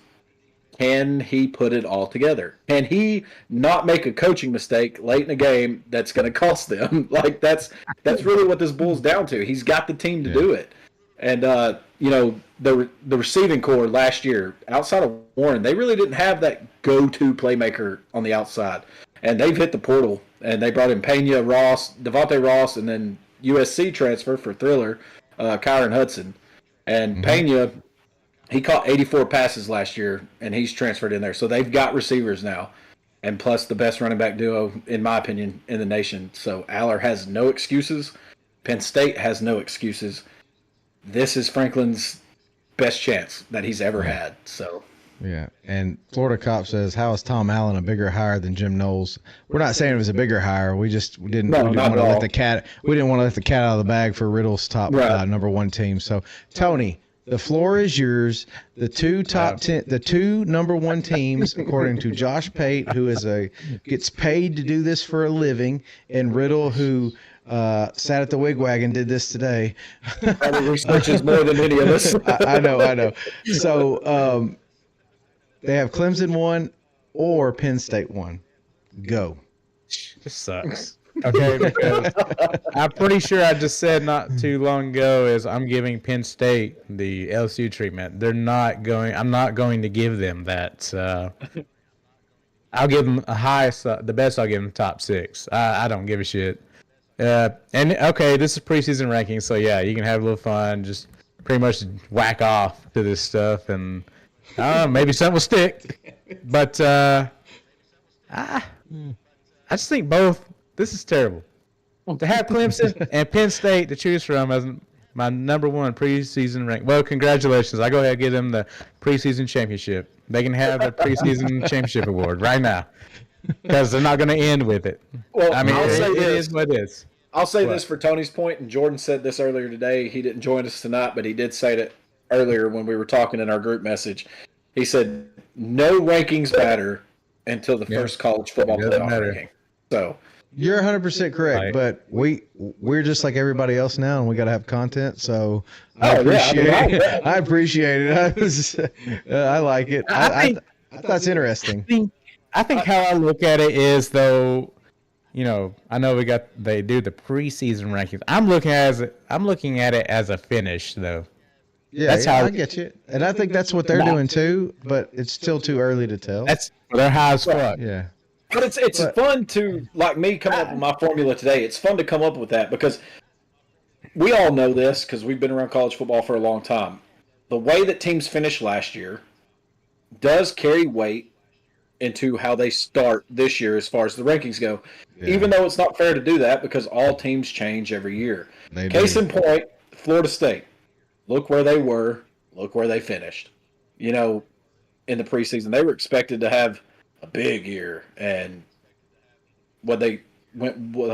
Can he put it all together? Can he not make a coaching mistake late in a game that's going to cost them? Like that's really what this boils down to. He's got the team to do it. And the receiving core last year, outside of Warren, they really didn't have that go-to playmaker on the outside. And they've hit the portal, and they brought in Pena, Devontae Ross, and then USC transfer for Thriller, Kyron Hudson. And Pena, he caught 84 passes last year, and he's transferred in there. So they've got receivers now, and plus the best running back duo, in my opinion, in the nation. So Aller has no excuses. Penn State has no excuses. This is Franklin's best chance that he's ever had. So yeah, and Florida Cop says, "How is Tom Allen a bigger hire than Jim Knowles?" We're not saying it was a bigger hire. We didn't want to let the cat. We didn't want to let the cat out of the bag for Riddle's top number 1 team. So Tony, The floor is yours. The two number one teams, according to Josh Pate, who gets paid to do this for a living, and Riddle, who sat at the wigwag did this today. Probably researches more than any of us. I know. So they have Clemson 1 or Penn State 1. Go. This sucks. Okay, because I'm pretty sure I just said not too long ago is I'm giving Penn State the LSU treatment. I'm not going to give them that. I'll give them the best. I'll give them top 6. I don't give a shit. And okay, this is preseason rankings, so yeah, you can have a little fun. Just pretty much whack off to this stuff, and maybe something will stick. But I just think both. This is terrible. To have Clemson and Penn State to choose from as my number 1 preseason rank. Well, congratulations. I go ahead and give them the preseason championship. They can have a preseason championship award right now because they're not going to end with it. Well, I mean, I'll say it is what it is. I'll say this for Tony's point, and Jordan said this earlier today. He didn't join us tonight, but he did say it earlier when we were talking in our group message. He said, no rankings matter until the first college football playoff ranking. So you're 100% correct, right. But we're just like everybody else now, and we got to have content. So I appreciate it. I appreciate it. I like it. I thought it's interesting. I think how I look at it is though, I know they do the preseason rankings. I'm looking at it as a finish though. Yeah, that's how I get you, and I think that's what they're doing too. But it's still too early to tell. They're high as fuck. Yeah. But it's fun to, like me coming up with my formula today, it's fun to come up with that because we all know this because we've been around college football for a long time. The way that teams finished last year does carry weight into how they start this year as far as the rankings go, even though it's not fair to do that because all teams change every year. Case in point, Florida State. Look where they were. Look where they finished. In the preseason, they were expected to have a big year, and they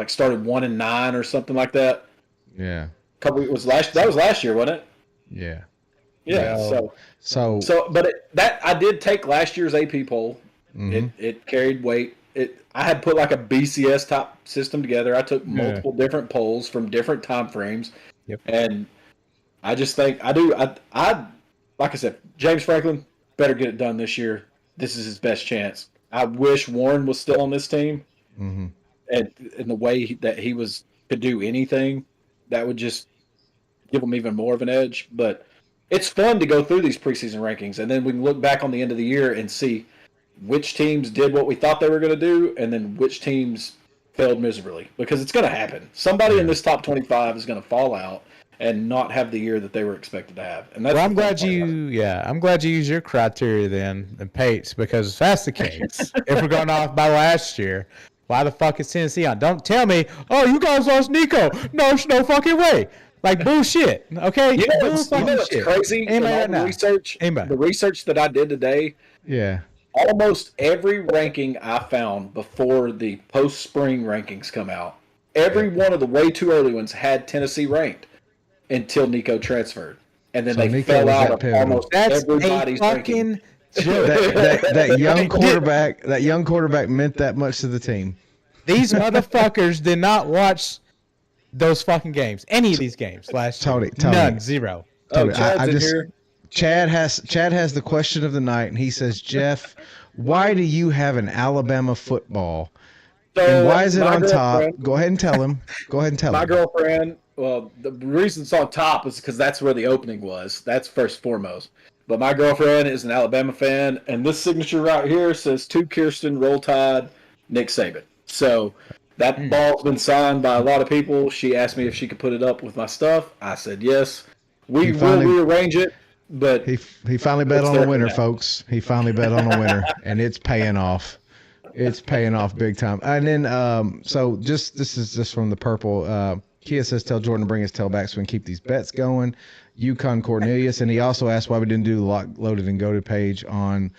started 1-9 or something like that. Yeah, that was last year, wasn't it? Yeah. So, but I did take last year's AP poll. Mm-hmm. It carried weight. I had put like a BCS type system together. I took multiple different polls from different time frames, and I just think I like I said, James Franklin better get it done this year. This is his best chance. I wish Warren was still on this team, and in the way that he could do anything, that would just give him even more of an edge. But it's fun to go through these preseason rankings, and then we can look back on the end of the year and see which teams did what we thought they were going to do, and then which teams failed miserably. Because it's going to happen. Somebody in this top 25 is going to fall out and not have the year that they were expected to have. And that's I'm glad you use your criteria then and Pates, because if that's the case, if we're going off by last year, why the fuck is Tennessee on? Don't tell me, oh, you guys lost Nico. No fucking way. Like bullshit. Okay? It's crazy. The research that I did today. Yeah. Almost every ranking I found before the post-spring rankings come out, every one of the way too early ones had Tennessee ranked until Nico transferred. And then they fell out of almost everybody's ranking. That young quarterback meant that much to the team. These motherfuckers did not watch those fucking games. Any of these games last year. Tony. None. Zero. Tony, Chad has the question of the night, and he says, Jeff, why do you have an Alabama football? And why is it on top? Go ahead and tell him. My girlfriend, well, the reason it's on top is because that's where the opening was. That's first and foremost. But my girlfriend is an Alabama fan, and this signature right here says to Kirsten, Roll Tide, Nick Saban. So that ball's been signed by a lot of people. She asked me if she could put it up with my stuff. I said yes. We will rearrange it. But he finally bet on a winner, folks. He finally bet on a winner, and it's paying off. It's paying off big time. And then, so this is just from the purple. Kia says, tell Jordan to bring his tailback so we can keep these bets going. Yukon Cornelius, and he also asked why we didn't do the Lock, Loaded, and Goated page on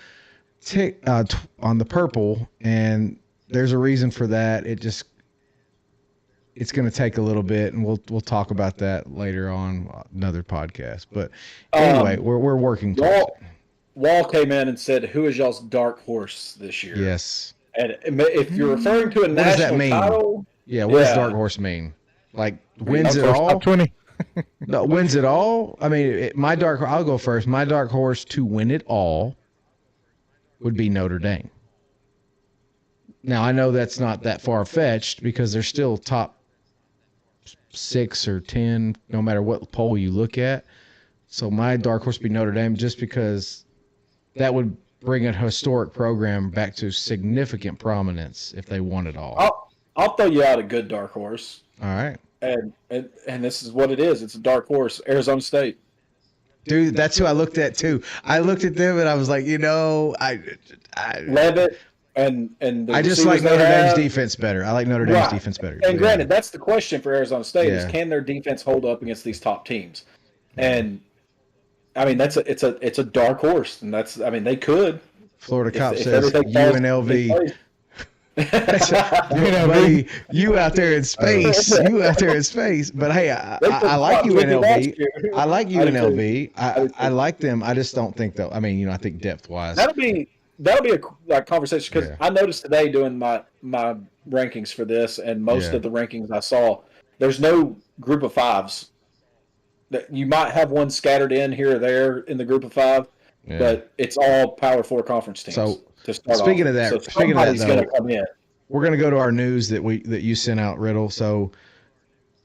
the purple, and there's a reason for that. it's going to take a little bit, and we'll talk about that later on another podcast. But anyway, we're working towards it. Wall came in and said, "Who is y'all's dark horse this year?" Yes. And if you're referring to a What does that national mean? title, Yeah, what does dark horse mean? Like wins it all? Top 20. No, wins it all? I mean, I'll go first. My dark horse to win it all would be Notre Dame. Now, I know that's not that far-fetched because they're still top 6 or 10, no matter what poll you look at. So my dark horse would be Notre Dame just because that would bring a historic program back to significant prominence if they won it all. I'll throw you out a good dark horse. All right. And this is what it is. It's a dark horse. Arizona State. Dude, that's who I looked at too. I looked at them and I was like, I Levitt and I just like Notre Dame's defense better. I like Notre Dame's defense better. And granted, that's the question for Arizona State is can their defense hold up against these top teams? And I mean it's a dark horse, and they could. Florida Cop says UNLV. Buddy, you out there in space. But hey, I like UNLV. I like UNLV. I like them. I just don't think though. I mean, I think depth wise. That'll be a conversation because I noticed today doing my rankings for this, and most of the rankings I saw, there's no group of fives. That you might have one scattered in here or there in the group of five, but it's all Power 4 conference teams. So speaking of that, gonna come in. We're going to go to our news that you sent out, Riddle. So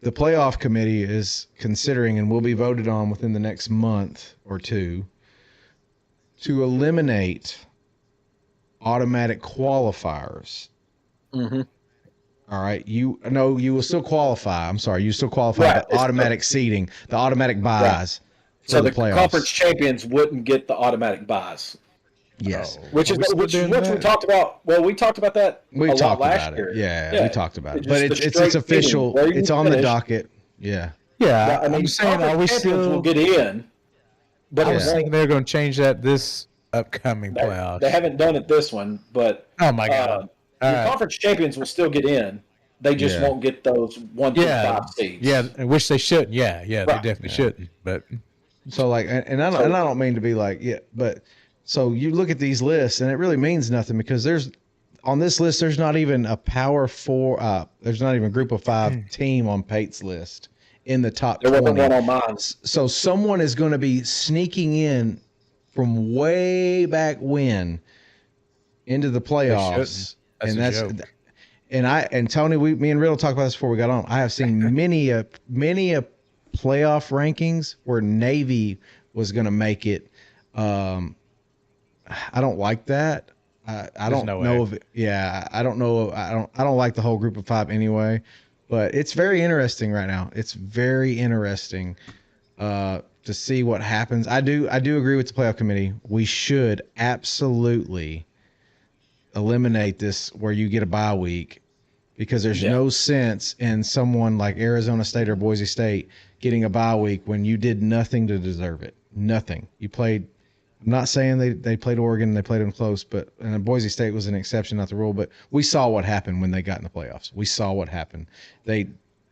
the playoff committee is considering and will be voted on within the next month or two to eliminate automatic qualifiers. Mm-hmm. All right. You will still qualify. I'm sorry. You still qualify the automatic seeding, the automatic buys. Right. So the conference champions wouldn't get the automatic buys. Yes. Which we talked about. Well, we talked about that a lot last year. Yeah, we talked about it. But it's official. It's on the docket. Yeah. Yeah. I mean, saying are we still will get in? But I was thinking they're going to change that this upcoming playoffs. They haven't done it this one, but oh my god. The conference champions will still get in. They just won't get those 1 through 5 seeds. Yeah, I wish they shouldn't. Yeah, they definitely shouldn't. But so and I don't mean to be like but so you look at these lists and it really means nothing because on this list there's not even a Power 4. There's not even a Group of 5 team on Pate's list in the top 20. There wasn't one on mine. So someone is going to be sneaking in from way back when into the playoffs. And Tony, me and Riddle talked about this before we got on. I have seen many a playoff rankings where Navy was going to make it. I don't like that. I don't know if it, I don't know. I don't like the whole Group of 5 anyway. But it's very interesting right now. It's very interesting to see what happens. I do agree with the playoff committee. We should absolutely eliminate this where you get a bye week because there's no sense in someone like Arizona State or Boise State getting a bye week when you did nothing to deserve it. Nothing. You played. I'm not saying they played Oregon and they played them close, and Boise State was an exception, not the rule. But we saw what happened when they got in the playoffs. We saw what happened. They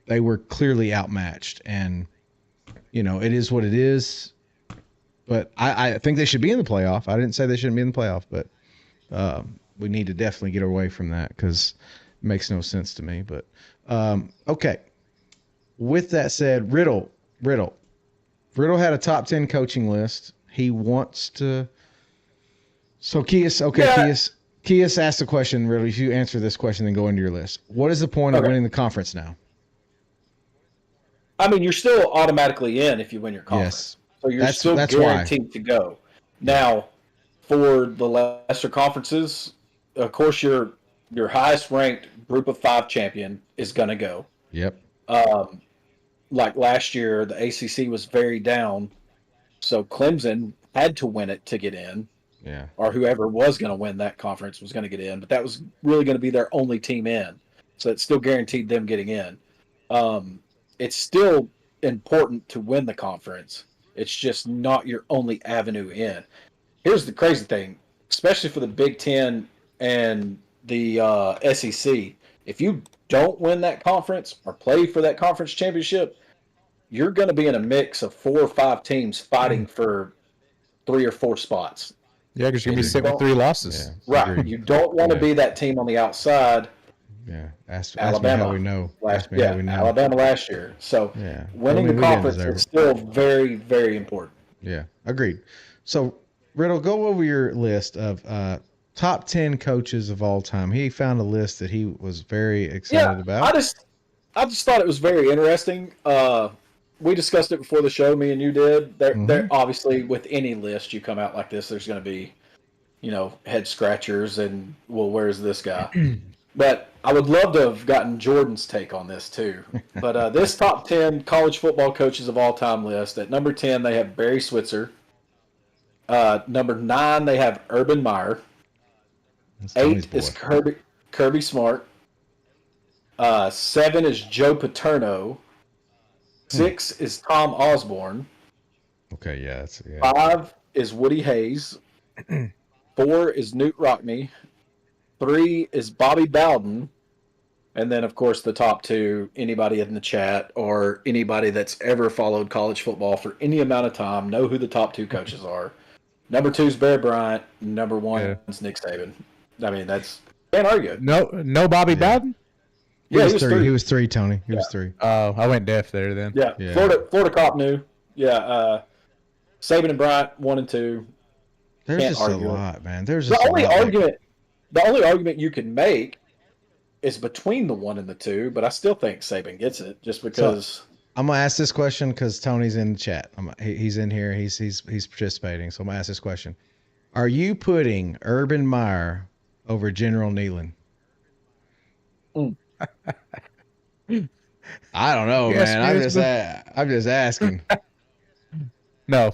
were clearly outmatched, and it is what it is. But I think they should be in the playoff. I didn't say they shouldn't be in the playoff, but we need to definitely get away from that because it makes no sense to me. But okay. With that said, Riddle had a top 10 coaching list. He wants to. So Kias asked the question. Riddle, if you answer this question, then go into your list. What is the point of winning the conference now? I mean, you're still automatically in if you win your conference. Yes. So you're still guaranteed to go. Now, for the lesser conferences, of course, your highest ranked Group of 5 champion is going to go. Yep. Like last year, the ACC was very down, so Clemson had to win it to get in. Yeah. Or whoever was going to win that conference was going to get in, but that was really going to be their only team in, so it still guaranteed them getting in. It's still important to win the conference. It's just not your only avenue in. Here's the crazy thing, especially for the Big Ten and the SEC. if you don't win that conference or play for that conference championship, you're going to be in a mix of 4 or 5 teams fighting for 3 or 4 spots. Yeah, because you're going to be sitting with 3 losses. Yeah, right. Agreed. You don't want to be that team on the outside. Yeah. Ask me how we know. Alabama last year. So winning the conference is still very, very important. Yeah, agreed. So, Riddle, go over your list of top 10 coaches of all time. He found a list that he was very excited about. I just thought it was very interesting. We discussed it before the show. Me and you did. There obviously, with any list you come out like this, there's going to be, head scratchers and, well, where's this guy? But I would love to have gotten Jordan's take on this too. But this top 10 college football coaches of all time list, at number 10 they have Barry Switzer. Number 9 they have Urban Meyer. 8 is Kirby Smart. 7 is Joe Paterno. 6 is Tom Osborne. Okay, yeah. 5 is Woody Hayes. 4 is Newt Rockne. 3 is Bobby Bowden. And then, of course, the top 2, anybody in the chat or anybody that's ever followed college football for any amount of time know who the top 2 coaches are. Number 2 is Bear Bryant. Number 1 is Nick Saban. I mean, can't argue. No Bobby Bowden? He was 3. He was 3, Tony. He was 3. Oh, I went deaf there then. Yeah. Florida Cop knew. Yeah. Saban and Bryant, 1 and 2. There's just a lot, man. There's the only argument you can make is between the 1 and the 2, but I still think Saban gets it just because. So, I'm gonna ask this question because Tony's in the chat. He's in here. He's participating. So I'm gonna ask this question: are you putting Urban Meyer over General Neyland? I don't know, man. I'm just asking. No.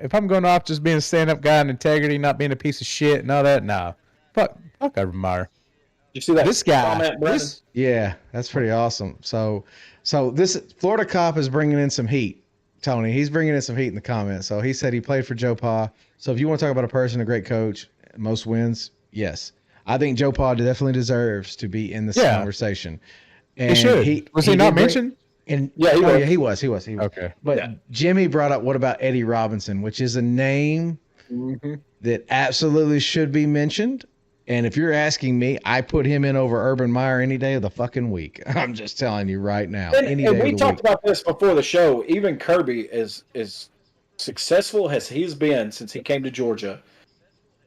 If I'm going off just being a stand-up guy and integrity, not being a piece of shit and all that, no. Fuck Urban Meyer. You see that? This guy. Yeah, that's pretty awesome. So this Florida Cop is bringing in some heat, Tony. He's bringing in some heat in the comments. So he said he played for Joe Pa. So if you want to talk about a person, a great coach, most wins, yes. I think Joe Pa definitely deserves to be in this conversation. And he should. Was he not mentioned? He was. Okay. But Jimmy brought up, what about Eddie Robinson, which is a name that absolutely should be mentioned. And if you're asking me, I put him in over Urban Meyer any day of the fucking week. I'm just telling you right now. And we talked about this before the show. Even Kirby, as successful as he's been since he came to Georgia,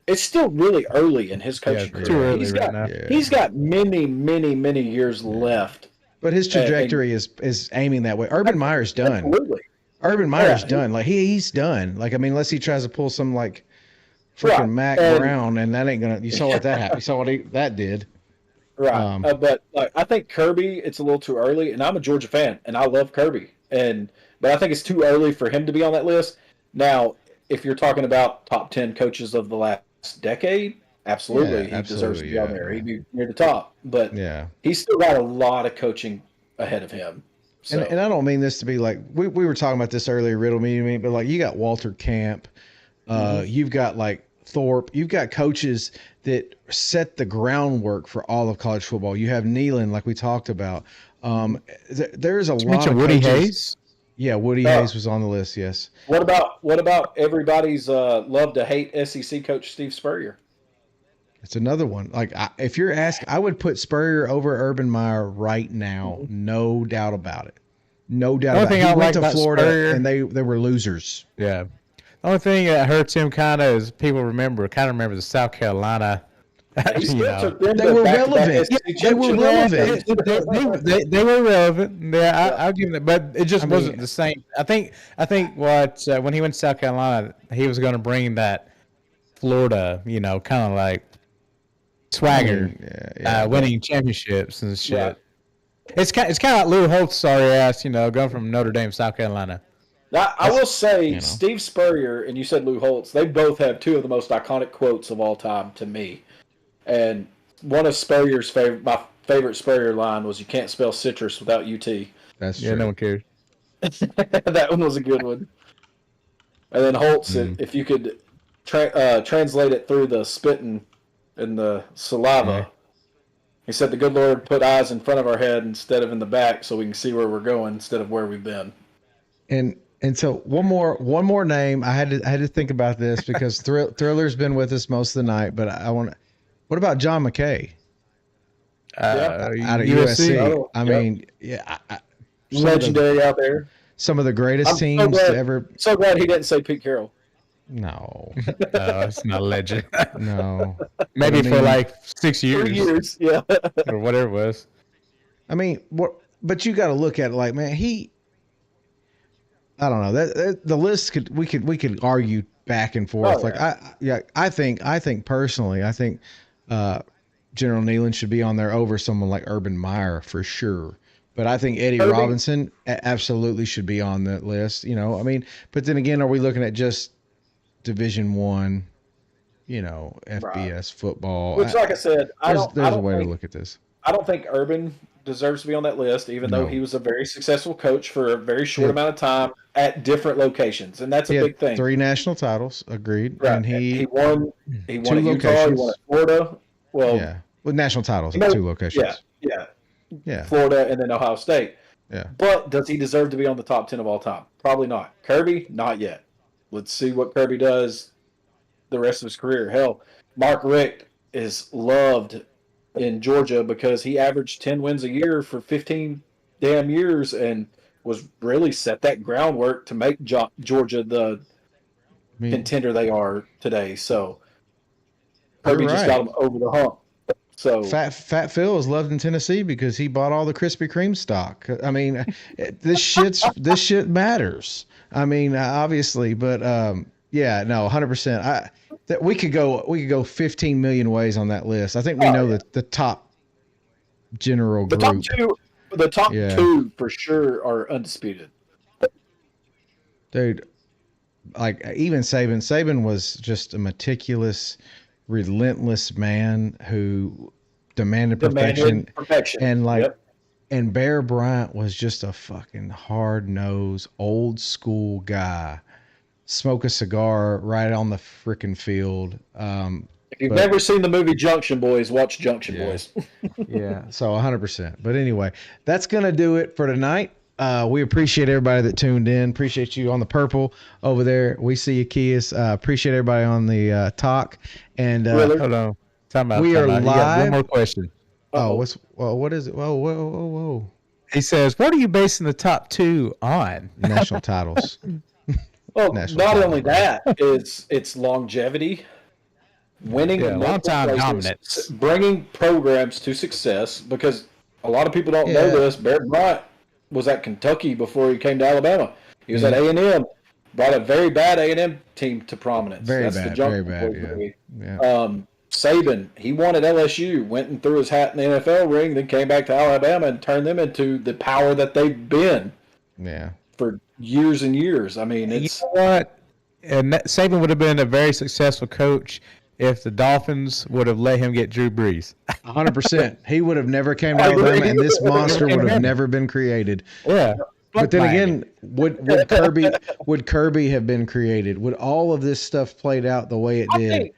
it's still really early in his coaching career. Too early right now. He's got many, many, many years left. But his trajectory is aiming that way. Urban Meyer's done. Absolutely. Urban Meyer's done. Like he's done. Like, I mean, unless he tries to pull some like freaking Mac Brown, and that ain't gonna. You saw what that happened. You saw what that did. Right. But I think Kirby, it's a little too early, and I'm a Georgia fan, and I love Kirby, but I think it's too early for him to be on that list. Now, if you're talking about top 10 coaches of the last decade, absolutely, he deserves to be on there. He'd be near the top, but he's still got a lot of coaching ahead of him. So. And I don't mean this to be like we were talking about this earlier, Riddle me, but like you got Walter Camp, you've got like Thorpe, you've got coaches that set the groundwork for all of college football. You have Neyland, like we talked about. There's a lot of Woody coaches. Hayes. Yeah, Woody Hayes was on the list. Yes. What about everybody's love to hate SEC coach Steve Spurrier? It's another one. Like, if you're asking, I would put Spurrier over Urban Meyer right now. No doubt about it. No doubt about it. He went to Florida, Spurrier, and they were losers. Yeah. The only thing that hurts him kind of is people remember the South Carolina. They were relevant. They were relevant. They were relevant. Yeah, I'll give them that. But it just wasn't the same. I think what when he went to South Carolina, he was going to bring that Florida, kind of like swagger, winning championships and shit. Right. It's kind of like Lou Holtz, sorry ass, going from Notre Dame, South Carolina. Now, I will say, Steve Spurrier and you said Lou Holtz, they both have two of the most iconic quotes of all time to me. And one of Spurrier's my favorite Spurrier line was, "You can't spell citrus without UT." That's true. Yeah, no one cares. That one was a good one. And then Holtz, if you could translate it through the spitting and the saliva, He said the good Lord put eyes in front of our head instead of in the back, so we can see where we're going instead of where we've been. And so one more name. I had to think about this because Thriller's been with us most of the night, but I want to. What about John McKay? Out of USC. Oh, I mean, yeah, legendary out there. Some of the greatest teams to ever. So glad he didn't say Pete Carroll. No, it's not a legend. No, maybe for like 6 years. 3 years, yeah, or whatever it was. I mean, what? But you got to look at it like, man, I don't know that the list we could argue back and forth. Oh, yeah. I think personally, General Neyland should be on there over someone like Urban Meyer for sure. But I think Eddie Robinson absolutely should be on that list. You know, I mean, but then again, are we looking at just Division I, FBS football? Which, like I said, there's a way to look at this. I don't think Urban deserves to be on that list, even though he was a very successful coach for a very short amount of time at different locations, and that's a big thing. 3 national titles, agreed, right. And he won. He won at Utah. Locations. He won at Florida. Well, with national titles at 2 locations. Yeah. Florida and then Ohio State. Yeah. But does he deserve to be on the top 10 of all time? Probably not. Kirby, not yet. Let's see what Kirby does the rest of his career. Hell, Mark Richt is loved in Georgia because he averaged 10 wins a year for 15 damn years and was really set that groundwork to make Georgia the contender they are today. So Kirby just got them over the hump. So Fat Phil is loved in Tennessee because he bought all the Krispy Kreme stock. I mean, this shit matters. I mean, obviously, but 100%. We could go 15 million ways on that list. I think we know that the top general group. The top two for sure are undisputed. Dude, like even Saban. Saban was just a meticulous, relentless man who demanded perfection. And and Bear Bryant was just a fucking hard-nosed, old-school guy. Smoke a cigar right on the freaking field. If you've never seen the movie Junction Boys, watch Junction Boys. So 100%. But anyway, that's going to do it for tonight. We appreciate everybody that tuned in. Appreciate you on the purple over there. We see you, Kias. Appreciate everybody on the talk. And hold on. We are live. One more question. What is it? Whoa. He says, what are you basing the top 2 on? National titles. Well, not only that, it's longevity, winning long-time dominance, bringing programs to success, because a lot of people don't know this. Bear Bryant was at Kentucky before he came to Alabama. He was at A&M, brought a very bad A&M team to prominence. Very bad. Saban, he won at LSU, went and threw his hat in the NFL ring, then came back to Alabama and turned them into the power that they've been. Yeah. For years and years. I mean, it's you know what? And Saban would have been a very successful coach if the Dolphins would have let him get Drew Brees. 100%. He would have never came to Alabama, and this monster would have never been created. Yeah. But then again, would Kirby have been created? Would all of this stuff played out the way it did?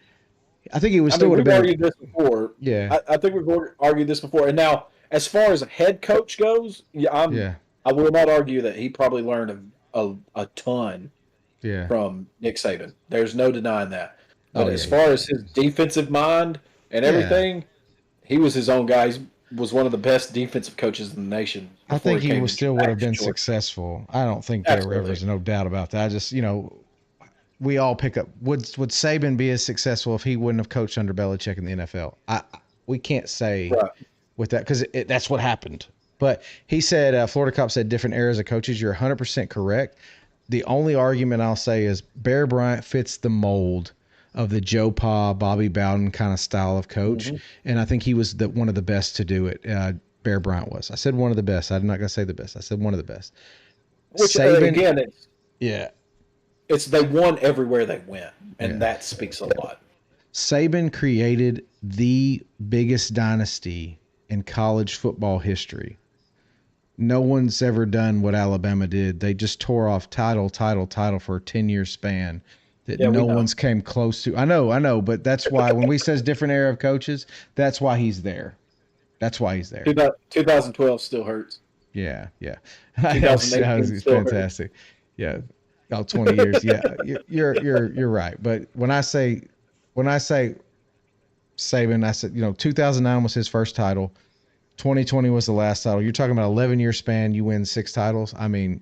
I think he would still would have been. We've argued this before. Yeah. I think we've argued this before. And now, as far as a head coach goes, I will not argue that he probably learned a ton from Nick Saban. There's no denying that. But as far as his defensive mind and everything, he was his own guy. He was one of the best defensive coaches in the nation. I think he would have been successful. I don't think there's no doubt about that. I just, we all pick up. Would Saban be as successful if he wouldn't have coached under Belichick in the NFL? We can't say with that because that's what happened. But he said, Florida Cop said different eras of coaches. You're 100% correct. The only argument I'll say is Bear Bryant fits the mold of the Joe Pa, Bobby Bowden kind of style of coach. Mm-hmm. And I think he was one of the best to do it. Bear Bryant was. I said one of the best. I'm not going to say the best. I said one of the best. Which, Saban, again, it's they won everywhere they went, and that speaks a lot. Saban created the biggest dynasty in college football history. No one's ever done what Alabama did. They just tore off title for a 10-year span that no one's came close to. I know, but that's why when we says different era of coaches, that's why he's there. That's why he's there. 2012 still hurts. Yeah. 2018 It's still fantastic. Yeah. 20 years. Yeah. You're right. But when I say Saban, I said, 2009 was his first title. 2020 was the last title. You're talking about 11-year span. You win 6 titles. I mean,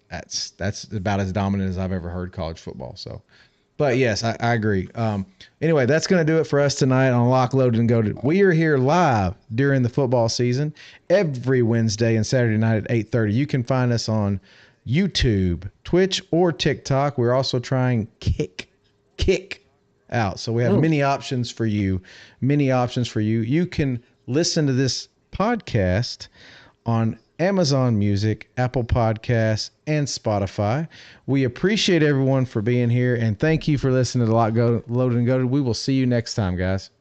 that's about as dominant as I've ever heard college football. So, but yes, I agree. Anyway, that's going to do it for us tonight on Lock, Loaded, and Goated. We are here live during the football season every Wednesday and Saturday night at 8:30. You can find us on YouTube, Twitch, or TikTok. We're also trying Kick out. So we have many options for you. You can listen to this podcast on Amazon Music, Apple Podcasts, and Spotify. We appreciate everyone for being here, and thank you for listening to Lock, Loaded, and Goated. We will see you next time, guys.